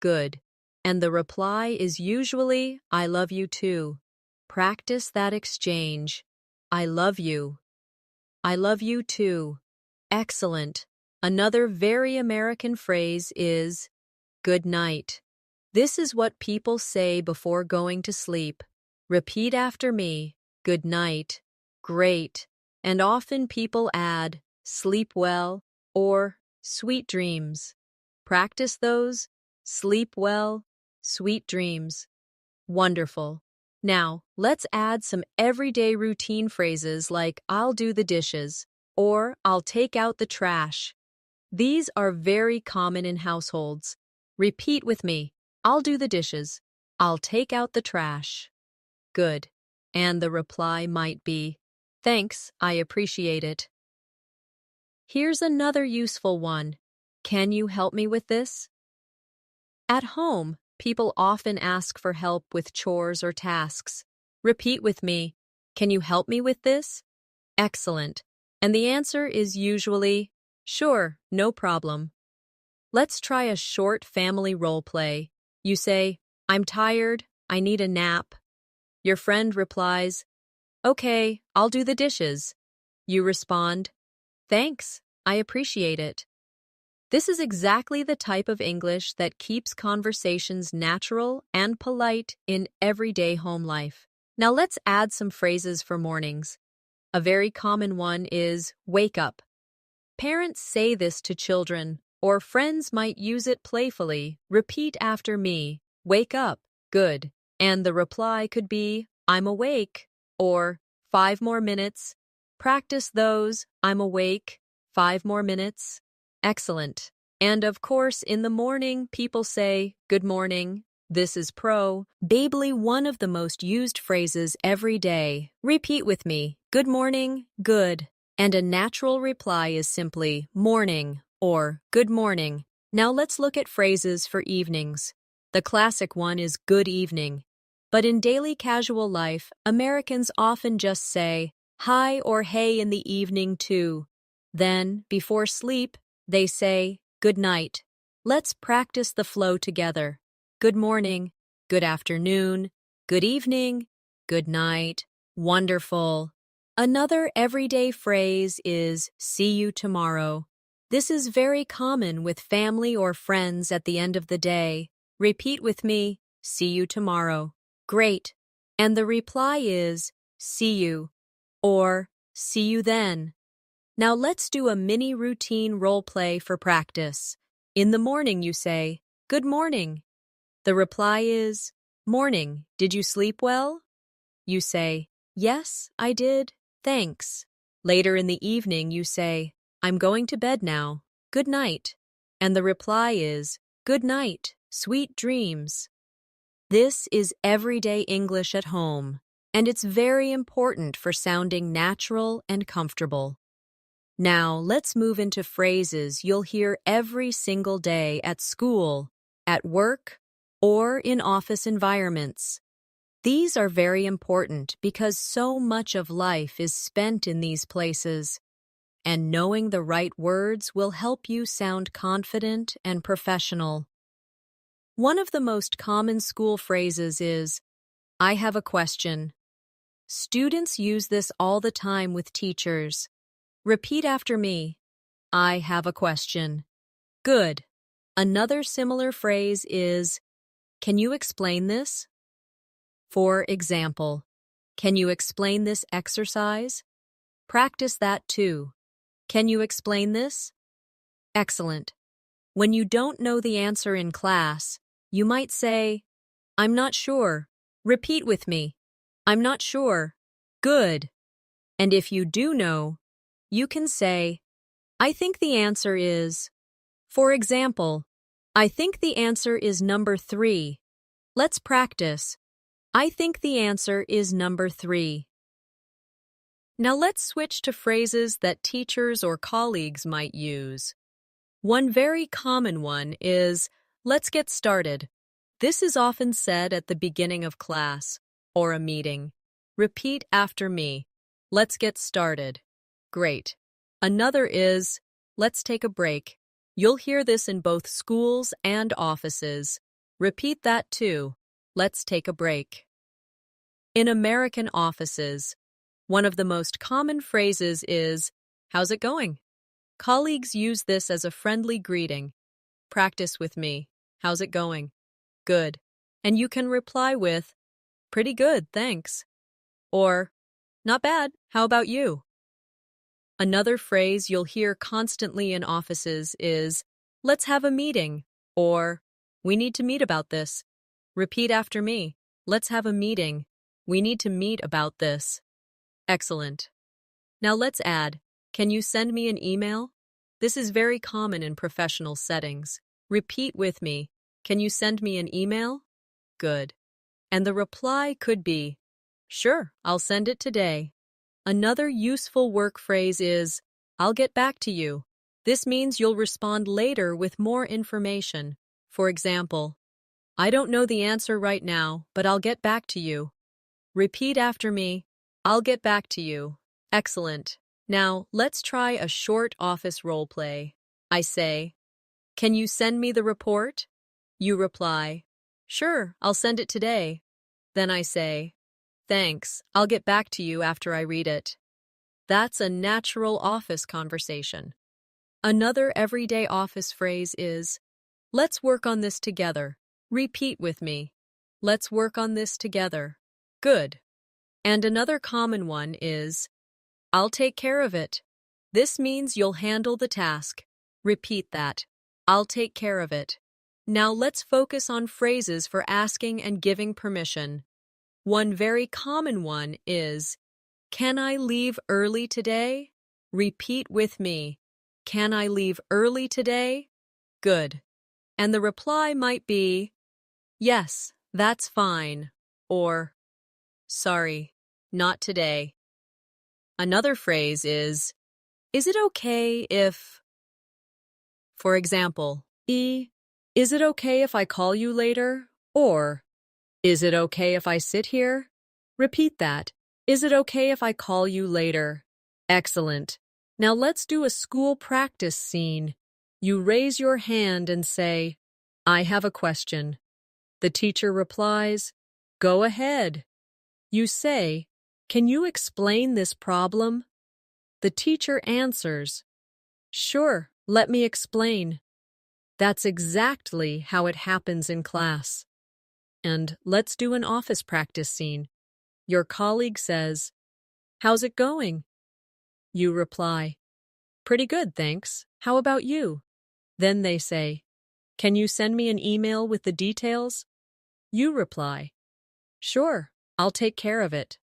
Good. And the reply is usually, I love you too. Practice that exchange. I love you. I love you too. Excellent. Another very American phrase is, good night. This is what people say before going to sleep. Repeat after me. Good night. Great. And often people add, sleep well, or sweet dreams. Practice those. Sleep well, sweet dreams. Wonderful. Now, let's add some everyday routine phrases like I'll do the dishes or I'll take out the trash. These are very common in households. Repeat with me. I'll do the dishes. I'll take out the trash. Good. And the reply might be, thanks, I appreciate it. Here's another useful one. Can you help me with this? At home, people often ask for help with chores or tasks. Repeat with me. Can you help me with this? Excellent. And the answer is usually, sure, no problem. Let's try a short family role play. You say, I'm tired, I need a nap. Your friend replies, okay, I'll do the dishes. You respond, thanks, I appreciate it. This is exactly the type of English that keeps conversations natural and polite in everyday home life. Now let's add some phrases for mornings. A very common one is, wake up. Parents say this to children, or friends might use it playfully. Repeat after me. Wake up. Good. And the reply could be, I'm awake, or 5 more minutes. Practice those. I'm awake. 5 more minutes. Excellent. And of course, in the morning, people say, good morning. This is probably one of the most used phrases every day. Repeat with me. Good morning. Good. And a natural reply is simply morning or good morning. Now let's look at phrases for evenings. The classic one is good evening. But in daily casual life, Americans often just say hi or hey in the evening too. Then, before sleep, they say good night. Let's practice the flow together. Good morning, good afternoon, good evening, good night. Wonderful. Another everyday phrase is see you tomorrow. This is very common with family or friends at the end of the day. Repeat with me, see you tomorrow. Great. And the reply is, see you, or see you then. Now let's do a mini routine role play for practice. In the morning you say, good morning. The reply is, morning, did you sleep well? You say, yes, I did, thanks. Later in the evening you say, I'm going to bed now, good night. And the reply is, good night, sweet dreams. This is everyday English at home, and it's very important for sounding natural and comfortable. Now, let's move into phrases you'll hear every single day at school, at work, or in office environments. These are very important because so much of life is spent in these places, and knowing the right words will help you sound confident and professional. One of the most common school phrases is, I have a question. Students use this all the time with teachers. Repeat after me. I have a question. Good. Another similar phrase is, can you explain this? For example, can you explain this exercise? Practice that too. Can you explain this? Excellent. When you don't know the answer in class, you might say, I'm not sure. Repeat with me. I'm not sure. Good. And if you do know, you can say, I think the answer is. For example, I think the answer is number 3. Let's practice. I think the answer is number 3. Now let's switch to phrases that teachers or colleagues might use. One very common one is, let's get started. This is often said at the beginning of class or a meeting. Repeat after me. Let's get started. Great. Another is, let's take a break. You'll hear this in both schools and offices. Repeat that too. Let's take a break. In American offices, one of the most common phrases is, how's it going? Colleagues use this as a friendly greeting. Practice with me. How's it going? Good. And you can reply with, pretty good, thanks. Or, not bad, how about you? Another phrase you'll hear constantly in offices is, let's have a meeting, or, we need to meet about this. Repeat after me. Let's have a meeting. We need to meet about this. Excellent. Now let's add, can you send me an email? This is very common in professional settings. Repeat with me. Can you send me an email? Good. And the reply could be, sure, I'll send it today. Another useful work phrase is, I'll get back to you. This means you'll respond later with more information. For example, I don't know the answer right now, but I'll get back to you. Repeat after me. I'll get back to you. Excellent. Now, let's try a short office role play. I say, can you send me the report? You reply, sure, I'll send it today. Then I say, thanks, I'll get back to you after I read it. That's a natural office conversation. Another everyday office phrase is, let's work on this together. Repeat with me. Let's work on this together. Good. And another common one is, I'll take care of it. This means you'll handle the task. Repeat that. I'll take care of it. Now let's focus on phrases for asking and giving permission. One very common one is, can I leave early today? Repeat with me. Can I leave early today? Good. And the reply might be, yes, that's fine. Or, sorry, not today. Another phrase is it okay if... For example, is it okay if I call you later? Or, is it okay if I sit here? Repeat that. Is it okay if I call you later? Excellent. Now let's do a school practice scene. You raise your hand and say, I have a question. The teacher replies, go ahead. You say, can you explain this problem? The teacher answers, sure, let me explain. That's exactly how it happens in class. And let's do an office practice scene. Your colleague says, how's it going? You reply, pretty good, thanks. How about you? Then they say, can you send me an email with the details? You reply, sure, I'll take care of it.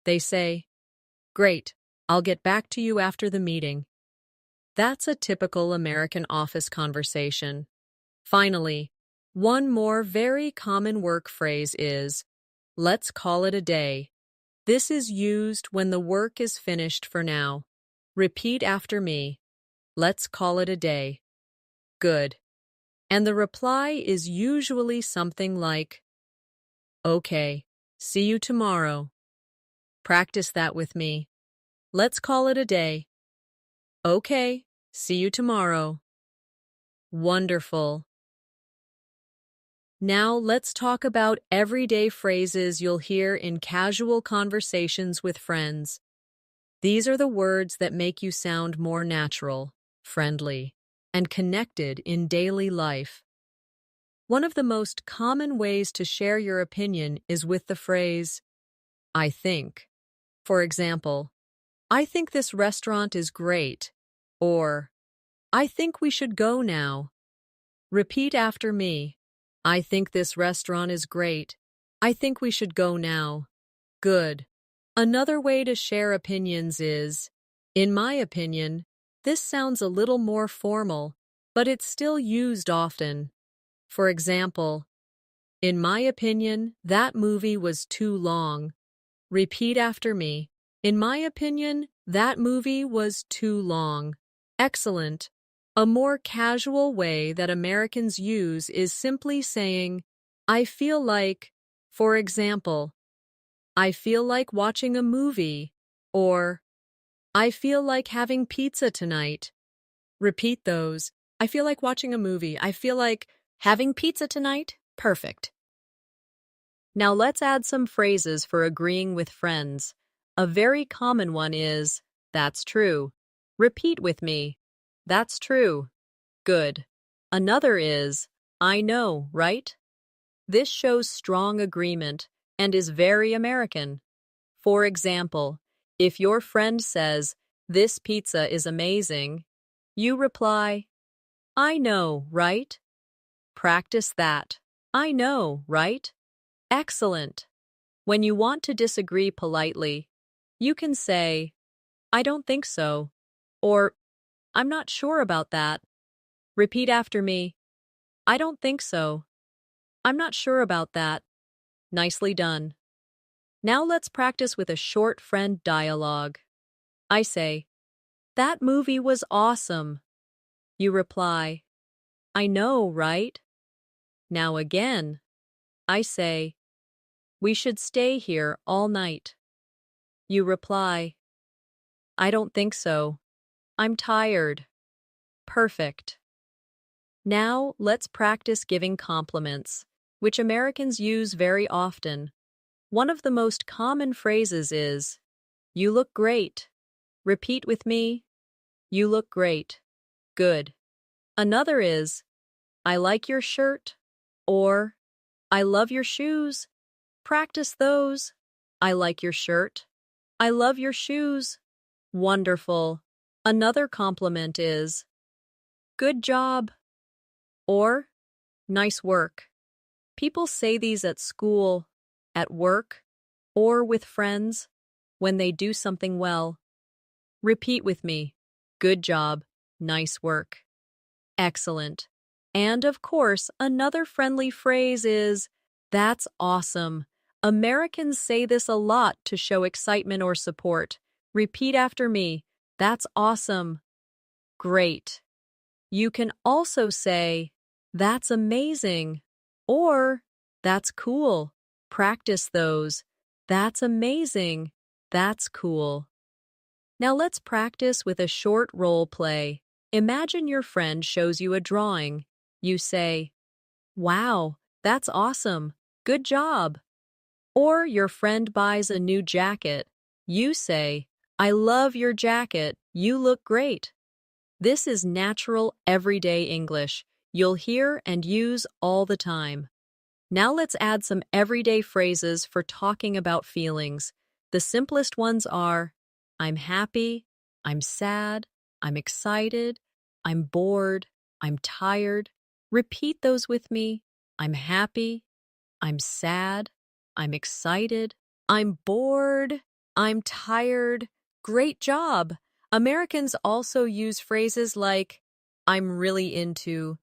They say, great, I'll get back to you after the meeting. That's a typical American office conversation. Finally, one more very common work phrase is, let's call it a day. This is used when the work is finished for now. Repeat after me. Let's call it a day. Good. And the reply is usually something like, okay, see you tomorrow. Practice that with me. Let's call it a day. Okay, see you tomorrow. Wonderful. Now let's talk about everyday phrases you'll hear in casual conversations with friends. These are the words that make you sound more natural, friendly, and connected in daily life. One of the most common ways to share your opinion is with the phrase, I think. For example, I think this restaurant is great, or I think we should go now. Repeat after me. I think this restaurant is great. I think we should go now. Good. Another way to share opinions is, in my opinion, this sounds a little more formal, but it's still used often. For example, in my opinion, that movie was too long. Repeat after me. In my opinion, that movie was too long. Excellent. A more casual way that Americans use is simply saying, I feel like, for example, I feel like watching a movie, or I feel like having pizza tonight. Repeat those. I feel like watching a movie. I feel like having pizza tonight. Perfect. Now let's add some phrases for agreeing with friends. A very common one is, that's true. Repeat with me. That's true. Good. Another is, I know, right? This shows strong agreement and is very American. For example, if your friend says, this pizza is amazing, you reply, I know, right? Practice that. I know, right? Excellent. When you want to disagree politely, you can say, I don't think so, or I'm not sure about that. Repeat after me. I don't think so. I'm not sure about that. Nicely done. Now let's practice with a short friend dialogue. I say, that movie was awesome. You reply, I know, right? Now again, I say, we should stay here all night. You reply, I don't think so. I'm tired. Perfect. Now let's practice giving compliments, which Americans use very often. One of the most common phrases is, you look great. Repeat with me. You look great. Good. Another is, I like your shirt, or I love your shoes. Practice those. I like your shirt. I love your shoes. Wonderful. Another compliment is, good job, or nice work. People say these at school, at work, or with friends when they do something well. Repeat with me. Good job. Nice work. Excellent. And of course, another friendly phrase is, that's awesome. Americans say this a lot to show excitement or support. Repeat after me. That's awesome. Great. You can also say, that's amazing, or that's cool. Practice those. That's amazing. That's cool. Now let's practice with a short role play. Imagine your friend shows you a drawing. You say, wow, that's awesome. Good job. Or your friend buys a new jacket. You say, I love your jacket. You look great. This is natural, everyday English. You'll hear and use all the time. Now let's add some everyday phrases for talking about feelings. The simplest ones are, I'm happy, I'm sad, I'm excited, I'm bored, I'm tired. Repeat those with me. I'm happy, I'm sad, I'm excited, I'm bored, I'm tired. Great job! Americans also use phrases like, I'm really into,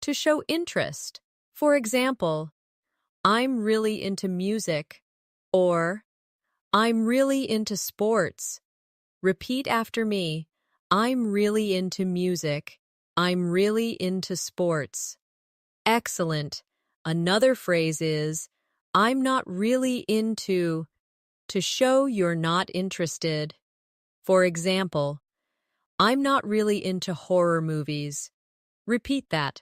to show interest. For example, I'm really into music, or I'm really into sports. Repeat after me. I'm really into music. I'm really into sports. Excellent. Another phrase is, I'm not really into, to show you're not interested. For example, I'm not really into horror movies. Repeat that.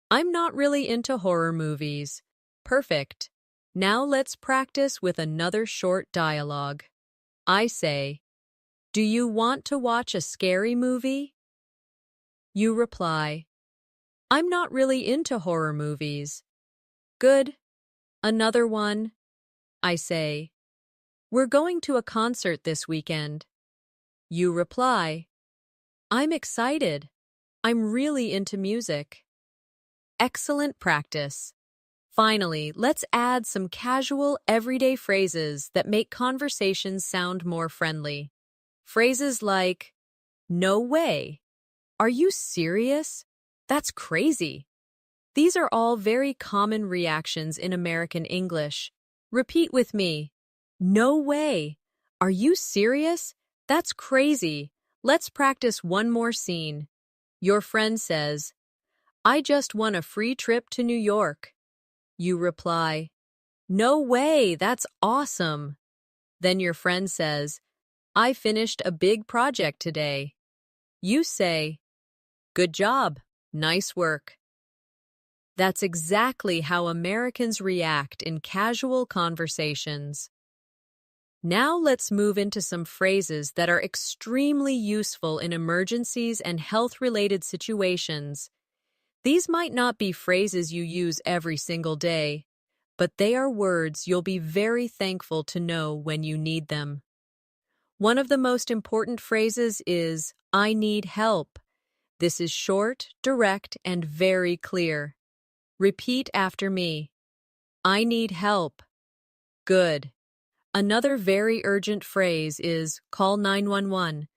I'm not really into horror movies. Perfect. Now let's practice with another short dialogue. I say, do you want to watch a scary movie? You reply, I'm not really into horror movies. Good. Another one. I say, we're going to a concert this weekend. You reply, I'm excited. I'm really into music. Excellent practice. Finally, let's add some casual, everyday phrases that make conversations sound more friendly. Phrases like, "No way," "Are you serious?" "That's crazy." These are all very common reactions in American English. Repeat with me. "No way." "Are you serious?" "That's crazy." Let's practice one more scene. Your friend says, "I just won a free trip to New York." You reply, "No way, that's awesome." Then your friend says, "I finished a big project today." You say, "Good job, nice work." That's exactly how Americans react in casual conversations. Now let's move into some phrases that are extremely useful in emergencies and health-related situations. These might not be phrases you use every single day, but they are words you'll be very thankful to know when you need them. One of the most important phrases is, "I need help." This is short, direct, and very clear. Repeat after me. "I need help." Good. Another very urgent phrase is, "Call 911."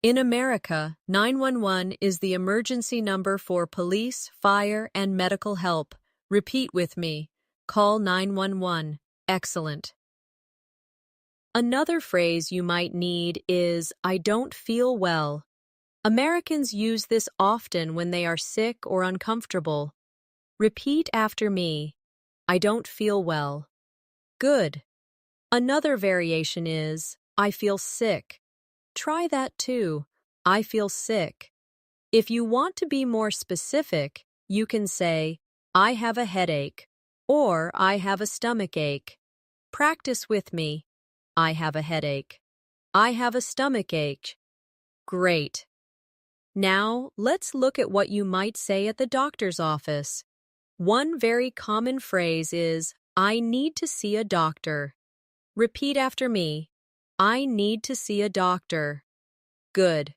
In America, 911 is the emergency number for police, fire, and medical help. Repeat with me. Call 911. Excellent. Another phrase you might need is, "I don't feel well." Americans use this often when they are sick or uncomfortable. Repeat after me. "I don't feel well." Good. Another variation is, "I feel sick." Try that too. "I feel sick." If you want to be more specific, you can say, "I have a headache," or "I have a stomach ache." Practice with me. "I have a headache." "I have a stomach ache." Great. Now, let's look at what you might say at the doctor's office. One very common phrase is, "I need to see a doctor." Repeat after me. "I need to see a doctor." Good.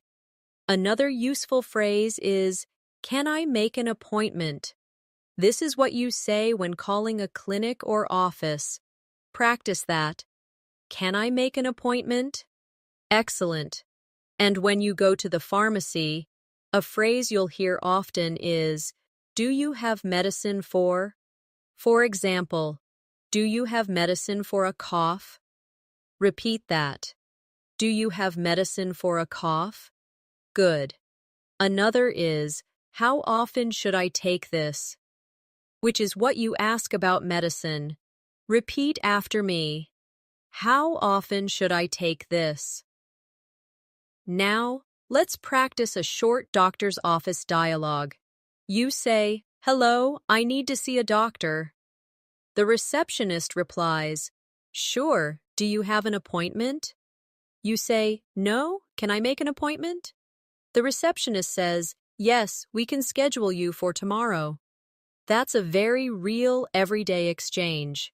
Another useful phrase is, "Can I make an appointment?" This is what you say when calling a clinic or office. Practice that. "Can I make an appointment?" Excellent. And when you go to the pharmacy, a phrase you'll hear often is, "Do you have medicine for?" For example, "Do you have medicine for a cough?" Repeat that. "Do you have medicine for a cough?" Good. Another is, "How often should I take this?" Which is what you ask about medicine. Repeat after me. "How often should I take this?" Now, let's practice a short doctor's office dialogue. You say, "Hello, I need to see a doctor." The receptionist replies, "Sure, do you have an appointment?" You say, "No, can I make an appointment?" The receptionist says, "Yes, we can schedule you for tomorrow." That's a very real, everyday exchange.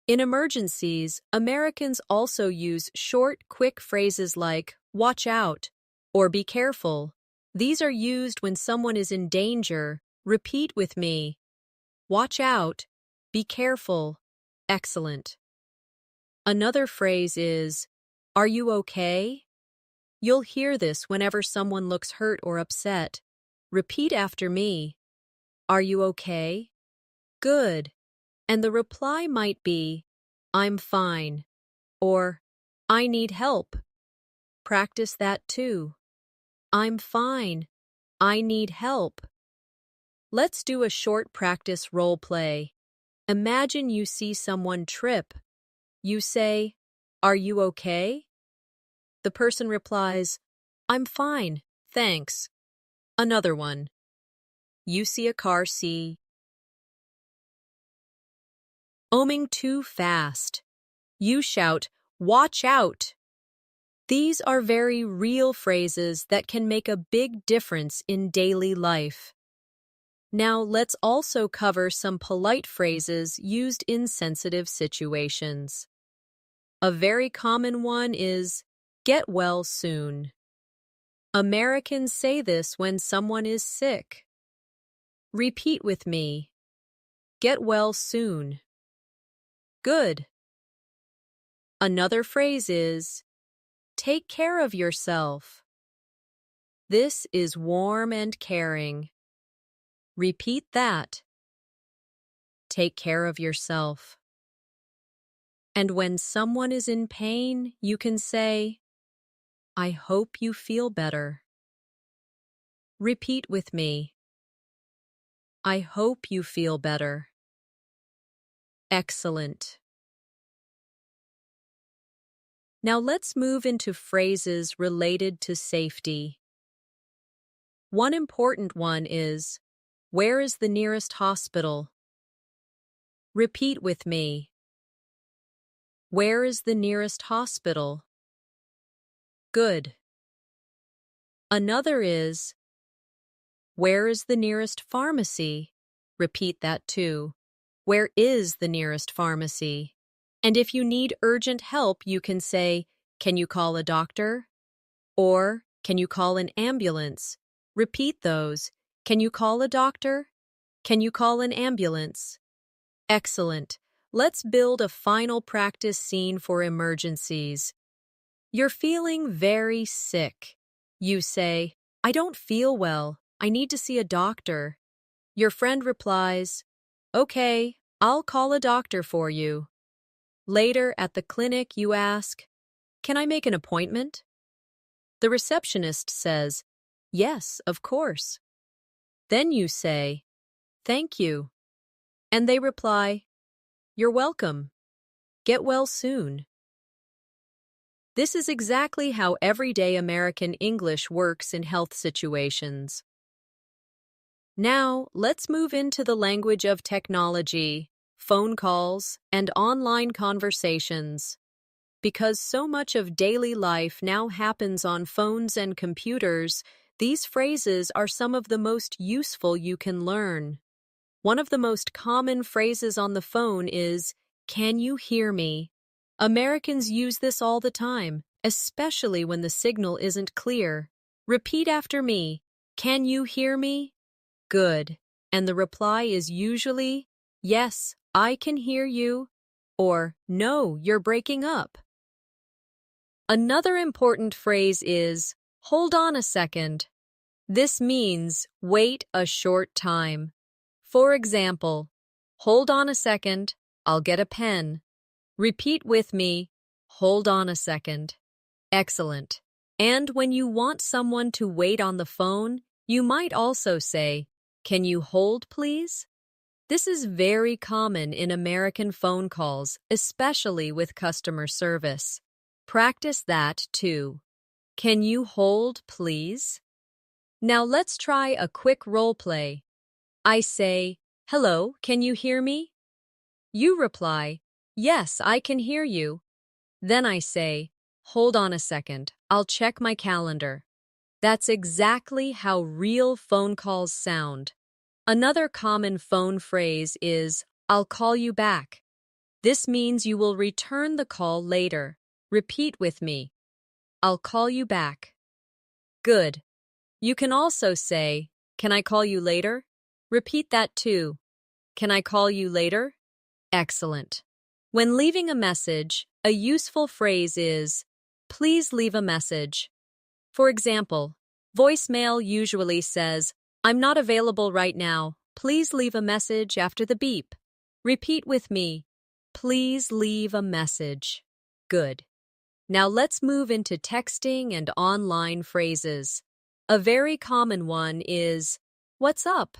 In emergencies, Americans also use short, quick phrases like, "Watch out," or "Be careful." These are used when someone is in danger. Repeat with me. Watch out. Be careful. Excellent. Another phrase is, "Are you okay?" You'll hear this whenever someone looks hurt or upset. Repeat after me. "Are you okay?" Good. And the reply might be, "I'm fine," or "I need help." Practice that too. "I'm fine. I need help." Let's do a short practice role play. Imagine you see someone trip. You say, "Are you okay?" The person replies, "I'm fine, thanks." Another one. You see a car oming too fast. You shout, "Watch out!" These are very real phrases that can make a big difference in daily life. Now let's also cover some polite phrases used in sensitive situations. A very common one is, "Get well soon." Americans say this when someone is sick. Repeat with me. Get well soon. Good. Another phrase is, take care of yourself. This is warm and caring. Repeat that. Take care of yourself. And when someone is in pain, you can say, I hope you feel better. Repeat with me. I hope you feel better. Excellent. Now let's move into phrases related to safety. One important one is, where is the nearest hospital? Repeat with me. Where is the nearest hospital? Good. Another is, where is the nearest pharmacy? Repeat that too. Where is the nearest pharmacy? And if you need urgent help, you can say, can you call a doctor? Or, can you call an ambulance? Repeat those. Can you call a doctor? Can you call an ambulance? Excellent. Let's build a final practice scene for emergencies. You're feeling very sick. You say, I don't feel well. I need to see a doctor. Your friend replies, okay, I'll call a doctor for you. Later at the clinic, you ask, can I make an appointment? The receptionist says, yes, of course. Then you say, thank you. And they reply, you're welcome. Get well soon. This is exactly how everyday American English works in health situations. Now, let's move into the language of technology, phone calls, and online conversations. Because so much of daily life now happens on phones and computers, these phrases are some of the most useful you can learn. One of the most common phrases on the phone is, can you hear me? Americans use this all the time, especially when the signal isn't clear. Repeat after me. Can you hear me? Good. And the reply is usually, yes, I can hear you, or no, you're breaking up. Another important phrase is, hold on a second. This means wait a short time. For example, hold on a second, I'll get a pen. Repeat with me, hold on a second. Excellent. And when you want someone to wait on the phone, you might also say, can you hold, please? This is very common in American phone calls, especially with customer service. Practice that too. Can you hold, please? Now let's try a quick role play. I say, hello, can you hear me? You reply, yes, I can hear you. Then I say, hold on a second, I'll check my calendar. That's exactly how real phone calls sound. Another common phone phrase is, I'll call you back. This means you will return the call later. Repeat with me. I'll call you back. Good. You can also say, can I call you later? Repeat that too. Can I call you later? Excellent. When leaving a message, a useful phrase is, please leave a message. For example, voicemail usually says, I'm not available right now. Please leave a message after the beep. Repeat with me. Please leave a message. Good. Now let's move into texting and online phrases. A very common one is, what's up?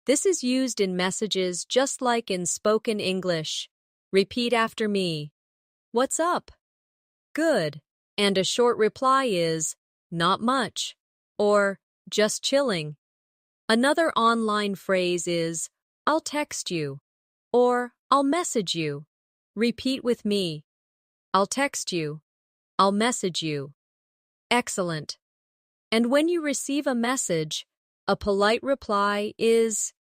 This is used in messages just like in spoken English. Repeat after me. What's up? Good. And a short reply is, not much, or just chilling. Another online phrase is, I'll text you, or I'll message you. Repeat with me. I'll text you. I'll message you. Excellent. And when you receive a message, a polite reply is,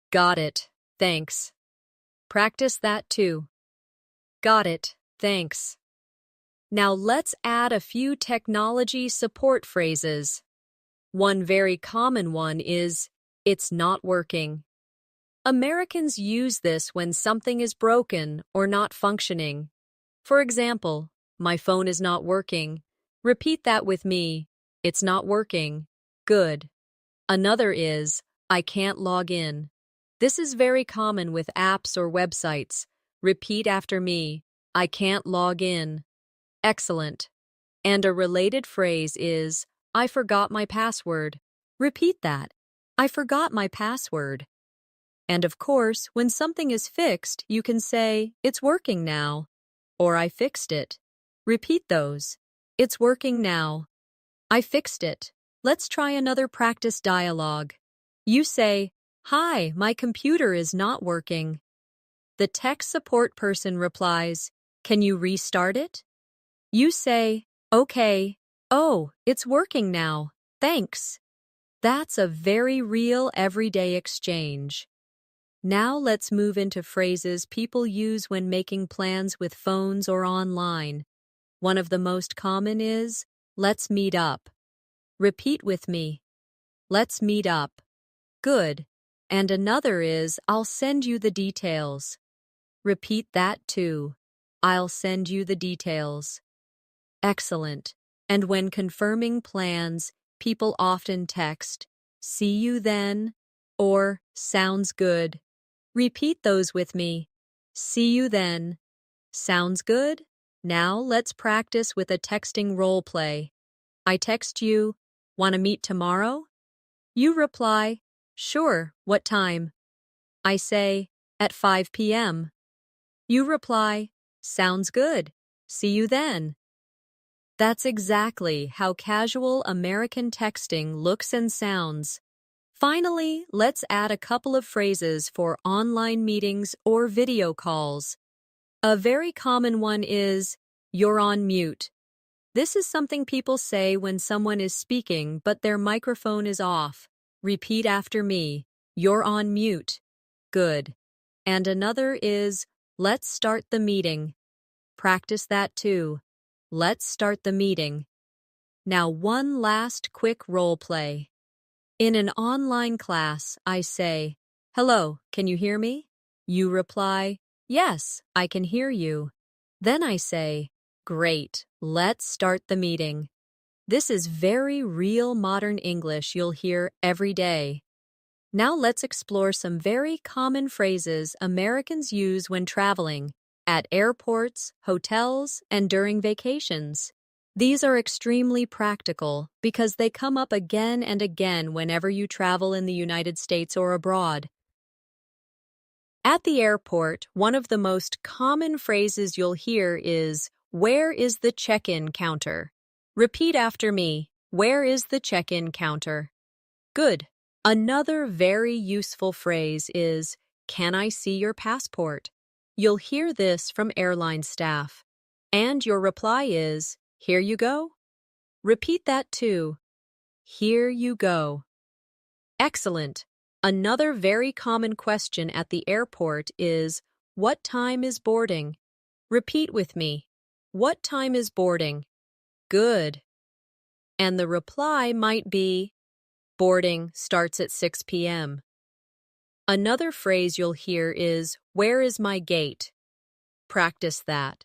got it, thanks. Practice that too. Got it, thanks. Now let's add a few technology support phrases. One very common one is, It's not working. Americans use this when something is broken or not functioning. For example, my phone is not working. Repeat that with me. It's not working. Good. Another is, I can't log in. This is very common with apps or websites. Repeat after me. I can't log in. Excellent. And a related phrase is, I forgot my password. Repeat that. I forgot my password. And of course, when something is fixed, you can say, it's working now, or I fixed it. Repeat those. It's working now. I fixed it. Let's try another practice dialogue. You say, hi, my computer is not working. The tech support person replies, can you restart it? You say, okay. Oh, it's working now. Thanks. That's a very real everyday exchange. Now let's move into phrases people use when making plans with phones or online. One of the most common is, let's meet up. Repeat with me. Let's meet up. Good. And another is, I'll send you the details. Repeat that too. I'll send you the details. Excellent. And when confirming plans, people often text, see you then, or sounds good. Repeat those with me. See you then. Sounds good? Now let's practice with a texting role play. I text you, want to meet tomorrow? You reply, sure, what time? I say, at 5 p.m. You reply, sounds good. See you then. That's exactly how casual American texting looks and sounds. Finally, let's add a couple of phrases for online meetings or video calls. A very common one is, you're on mute. This is something people say when someone is speaking but their microphone is off. Repeat after me, you're on mute. Good. And another is, let's start the meeting. Practice that too. Let's start the meeting. Now one last quick role play. In an online class, I say, hello, can you hear me? You reply, yes, I can hear you. Then I say, great, let's start the meeting. This is very real modern English you'll hear every day. Now let's explore some very common phrases Americans use when traveling, at airports, hotels, and during vacations. These are extremely practical because they come up again and again whenever you travel in the United States or abroad. At the airport, one of the most common phrases you'll hear is, where is the check-in counter? Repeat after me, where is the check-in counter? Good. Another very useful phrase is, can I see your passport? You'll hear this from airline staff. And your reply is, here you go. Repeat that too. Here you go. Excellent. Another very common question at the airport is, what time is boarding? Repeat with me. What time is boarding? Good. And the reply might be, boarding starts at 6 p.m. Another phrase you'll hear is, where is my gate? Practice that.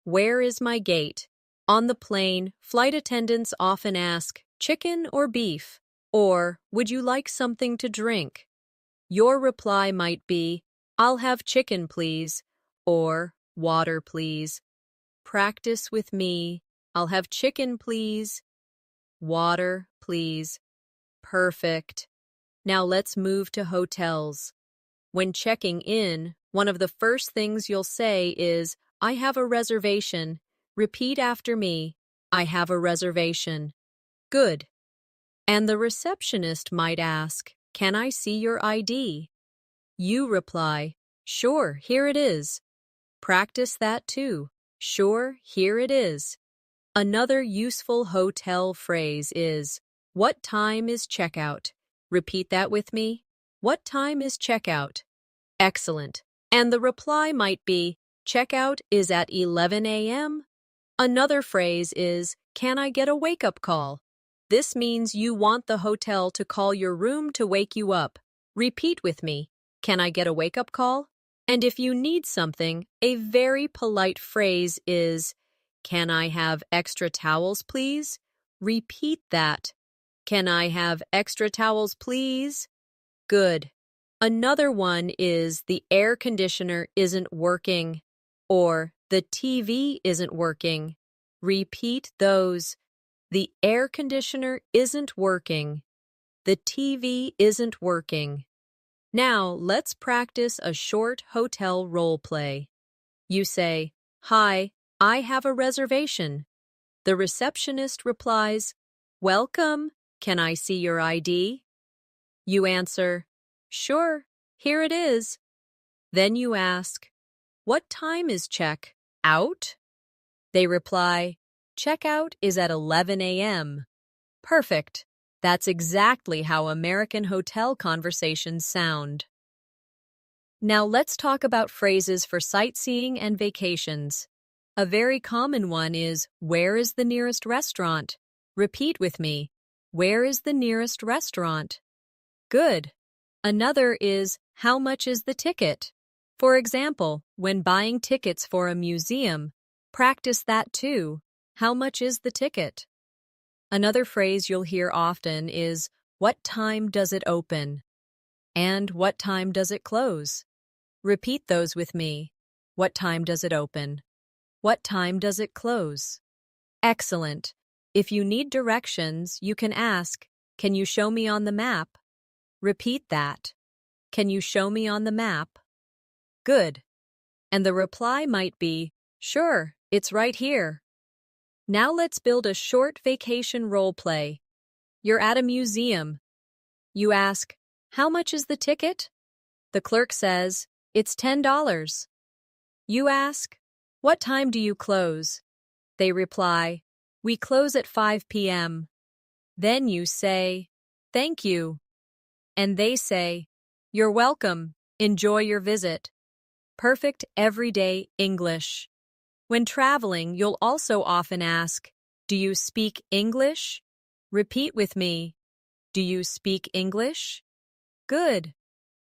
Where is my gate? On the plane, flight attendants often ask, chicken or beef? Or, would you like something to drink? Your reply might be, I'll have chicken, please, or water, please. Practice with me. I'll have chicken, please. Water, please. Perfect. Now let's move to hotels. When checking in, one of the first things you'll say is, I have a reservation. Repeat after me. I have a reservation. Good. And the receptionist might ask, can I see your ID? You reply, sure, here it is. Practice that too. Sure, here it is. Another useful hotel phrase is, what time is checkout? Repeat that with me. What time is checkout? Excellent. And the reply might be, checkout is at 11 a.m. Another phrase is, can I get a wake-up call? This means you want the hotel to call your room to wake you up. Repeat with me. Can I get a wake-up call? And if you need something, a very polite phrase is, can I have extra towels, please? Repeat that. Can I have extra towels, please? Good. Another one is the air conditioner isn't working or the TV isn't working. Repeat those. The air conditioner isn't working. The TV isn't working. Now, let's practice a short hotel role play. You say, "Hi, I have a reservation." The receptionist replies, "Welcome. Can I see your ID?" You answer, "Sure, here it is." Then you ask, "What time is check out?" They reply, "Checkout is at 11 a.m." Perfect. That's exactly how American hotel conversations sound. Now let's talk about phrases for sightseeing and vacations. A very common one is, where is the nearest restaurant? Repeat with me. Where is the nearest restaurant? Good. Another is, how much is the ticket? For example, when buying tickets for a museum, practice that too. How much is the ticket? Another phrase you'll hear often is, what time does it open? And what time does it close? Repeat those with me. What time does it open? What time does it close? Excellent. If you need directions, you can ask, can you show me on the map? Repeat that. Can you show me on the map? Good. And the reply might be, sure, it's right here. Now let's build a short vacation role play. You're at a museum. You ask, how much is the ticket? The clerk says, it's $10. You ask, what time do you close? They reply, we close at 5 p.m. Then you say, thank you. And they say, you're welcome. Enjoy your visit. Perfect everyday English. When traveling, you'll also often ask, do you speak English? Repeat with me. Do you speak English? Good.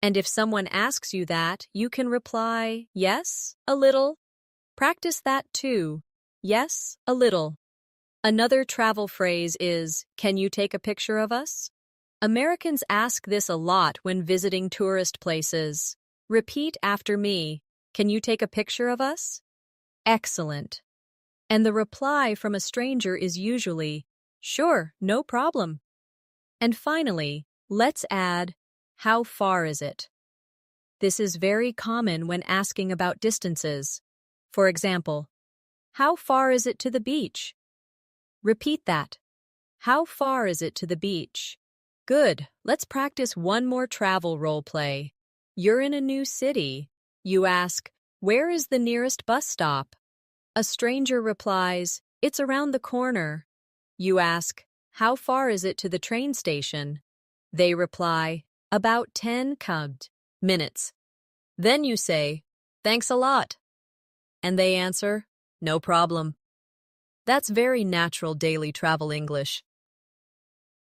And if someone asks you that, you can reply, yes, a little. Practice that too. Yes, a little. Another travel phrase is, can you take a picture of us? Americans ask this a lot when visiting tourist places. Repeat after me. Can you take a picture of us? Excellent. And the reply from a stranger is usually, sure, no problem. And finally, let's add, how far is it? This is very common when asking about distances. For example, how far is it to the beach? Repeat that. How far is it to the beach? Good. Let's practice one more travel role play. You're in a new city. You ask, where is the nearest bus stop? A stranger replies, it's around the corner. You ask, how far is it to the train station? They reply, about 10 minutes. Then you say, thanks a lot. And they answer, no problem. That's very natural daily travel English.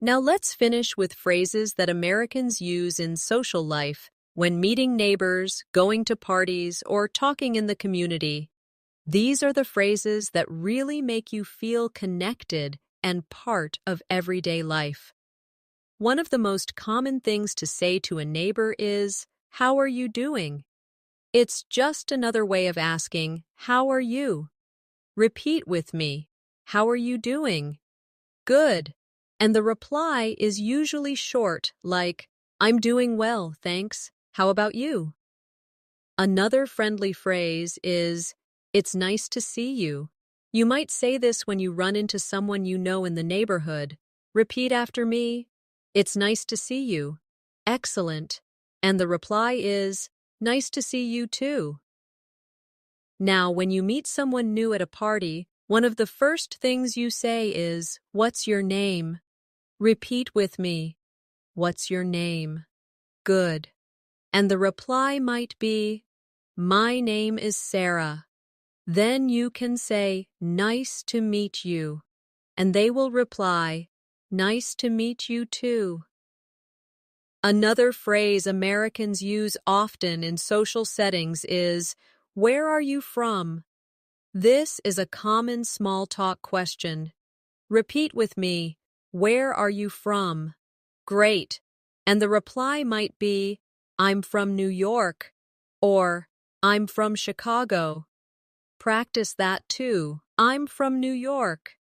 Now let's finish with phrases that Americans use in social life when meeting neighbors, going to parties, or talking in the community. These are the phrases that really make you feel connected and part of everyday life. One of the most common things to say to a neighbor is, how are you doing? It's just another way of asking, how are you? Repeat with me, how are you doing? Good. And the reply is usually short, like, I'm doing well, thanks. How about you? Another friendly phrase is, it's nice to see you. You might say this when you run into someone you know in the neighborhood. Repeat after me, it's nice to see you. Excellent. And the reply is, nice to see you too. Now, when you meet someone new at a party, one of the first things you say is, what's your name? Repeat with me. What's your name? Good. And the reply might be, my name is Sarah. Then you can say, nice to meet you. And they will reply, Nice to meet you too. Another phrase Americans use often in social settings is, "Where are you from?" This is a common small talk question. Repeat with me, "Where are you from?" Great. And the reply might be, "I'm from New York," or "I'm from Chicago." Practice that too. "I'm from New York."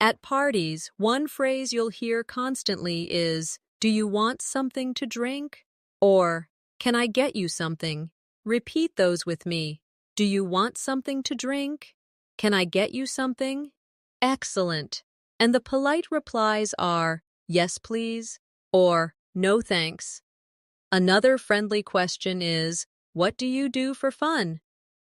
At parties, one phrase you'll hear constantly is, "Do you want something to drink?" Or, "Can I get you something?" Repeat those with me. Do you want something to drink? Can I get you something? Excellent. And the polite replies are, "Yes, please," or "No, thanks." Another friendly question is, "What do you do for fun?"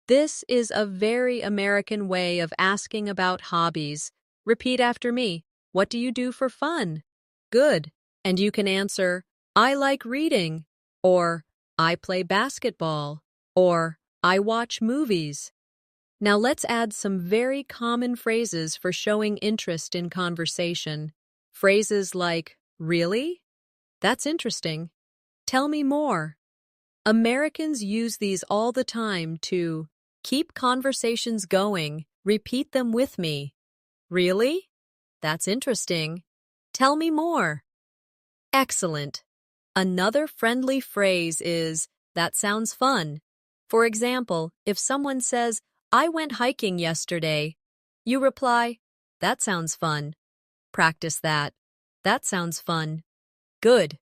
This is a very American way of asking about hobbies. Repeat after me. What do you do for fun? Good. And you can answer, "I like reading," or "I play basketball," or "I watch movies." Now let's add some very common phrases for showing interest in conversation. Phrases like, "Really? That's interesting. Tell me more." Americans use these all the time to keep conversations going. Repeat them with me. Really? That's interesting. Tell me more. Excellent. Another friendly phrase is, "That sounds fun." For example, if someone says, "I went hiking yesterday," you reply, "That sounds fun." Practice that. That sounds fun. Good.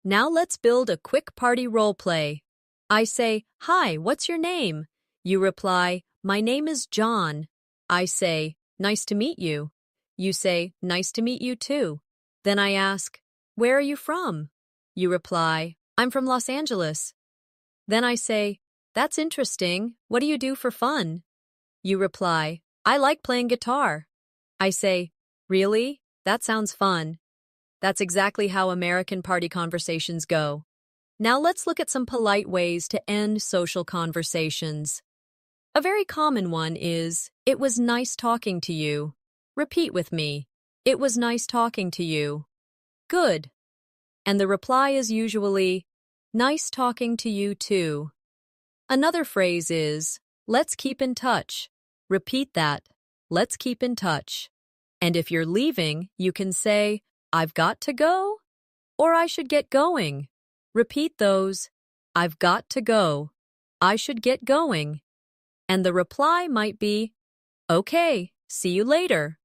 Now let's build a quick party role play. I say, "Hi, what's your name?" You reply, "My name is John." I say, "Nice to meet you." You say, "Nice to meet you too." Then I ask, "Where are you from?" You reply, "I'm from Los Angeles." Then I say, "That's interesting. What do you do for fun?" You reply, "I like playing guitar." I say, "Really? That sounds fun." That's exactly how American party conversations go. Now let's look at some polite ways to end social conversations. A very common one is, "It was nice talking to you." Repeat with me. "It was nice talking to you." Good. And the reply is usually, "Nice talking to you too." Another phrase is, "Let's keep in touch." Repeat that. Let's keep in touch. And if you're leaving, you can say, "I've got to go," or "I should get going." Repeat those. "I've got to go." "I should get going." And the reply might be, "Okay, see you later."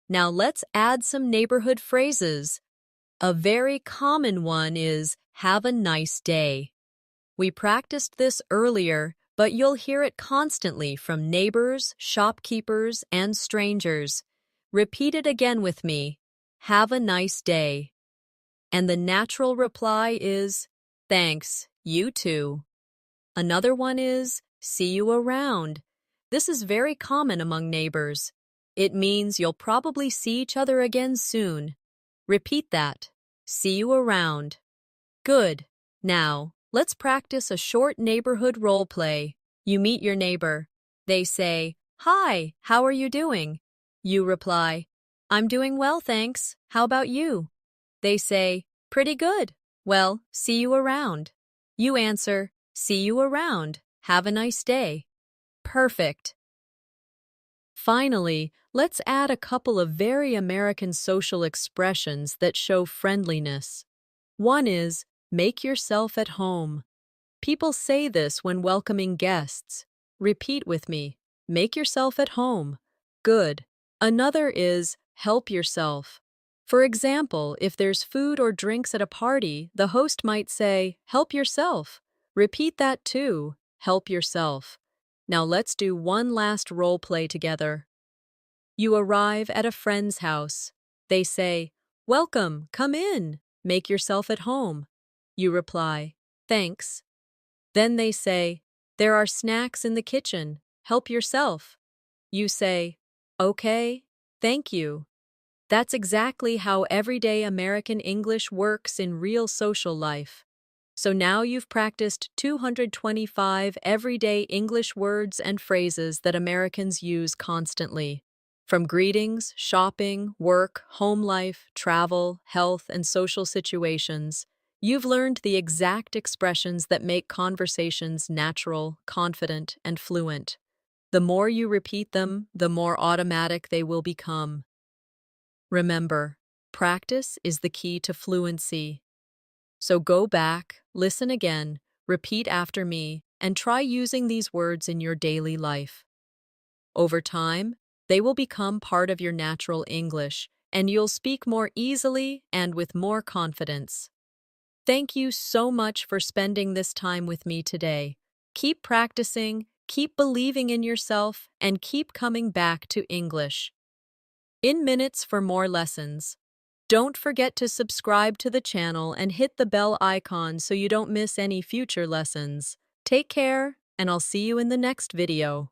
Now let's add some neighborhood phrases. A very common one is, "Have a nice day." We practiced this earlier, but you'll hear it constantly from neighbors, shopkeepers, and strangers. Repeat it again with me. Have a nice day. And the natural reply is, "Thanks, you too." Another one is, "See you around." This is very common among neighbors. It means you'll probably see each other again soon. Repeat that. See you around. Good. Now, let's practice a short neighborhood role play. You meet your neighbor. They say, "Hi, how are you doing?" You reply, "I'm doing well, thanks. How about you?" They say, "Pretty good. Well, see you around." You answer, "See you around. Have a nice day." Perfect. Finally, let's add a couple of very American social expressions that show friendliness. One is, "Make yourself at home." People say this when welcoming guests. Repeat with me. Make yourself at home. Good. Another is, "Help yourself." For example, if there's food or drinks at a party, the host might say, "Help yourself." Repeat that too. Help yourself. Now let's do one last role play together. You arrive at a friend's house. They say, "Welcome, come in. Make yourself at home." You reply, "Thanks." Then they say, "There are snacks in the kitchen. Help yourself." You say, "Okay, thank you." That's exactly how everyday American English works in real social life. So now you've practiced 225 everyday English words and phrases that Americans use constantly. From greetings, shopping, work, home life, travel, health, and social situations, you've learned the exact expressions that make conversations natural, confident, and fluent. The more you repeat them, the more automatic they will become. Remember, practice is the key to fluency. So go back, listen again, repeat after me, and try using these words in your daily life. Over time, they will become part of your natural English, and you'll speak more easily and with more confidence. Thank you so much for spending this time with me today. Keep practicing, keep believing in yourself, and keep coming back to English. In minutes for more lessons. Don't forget to subscribe to the channel and hit the bell icon so you don't miss any future lessons. Take care, and I'll see you in the next video.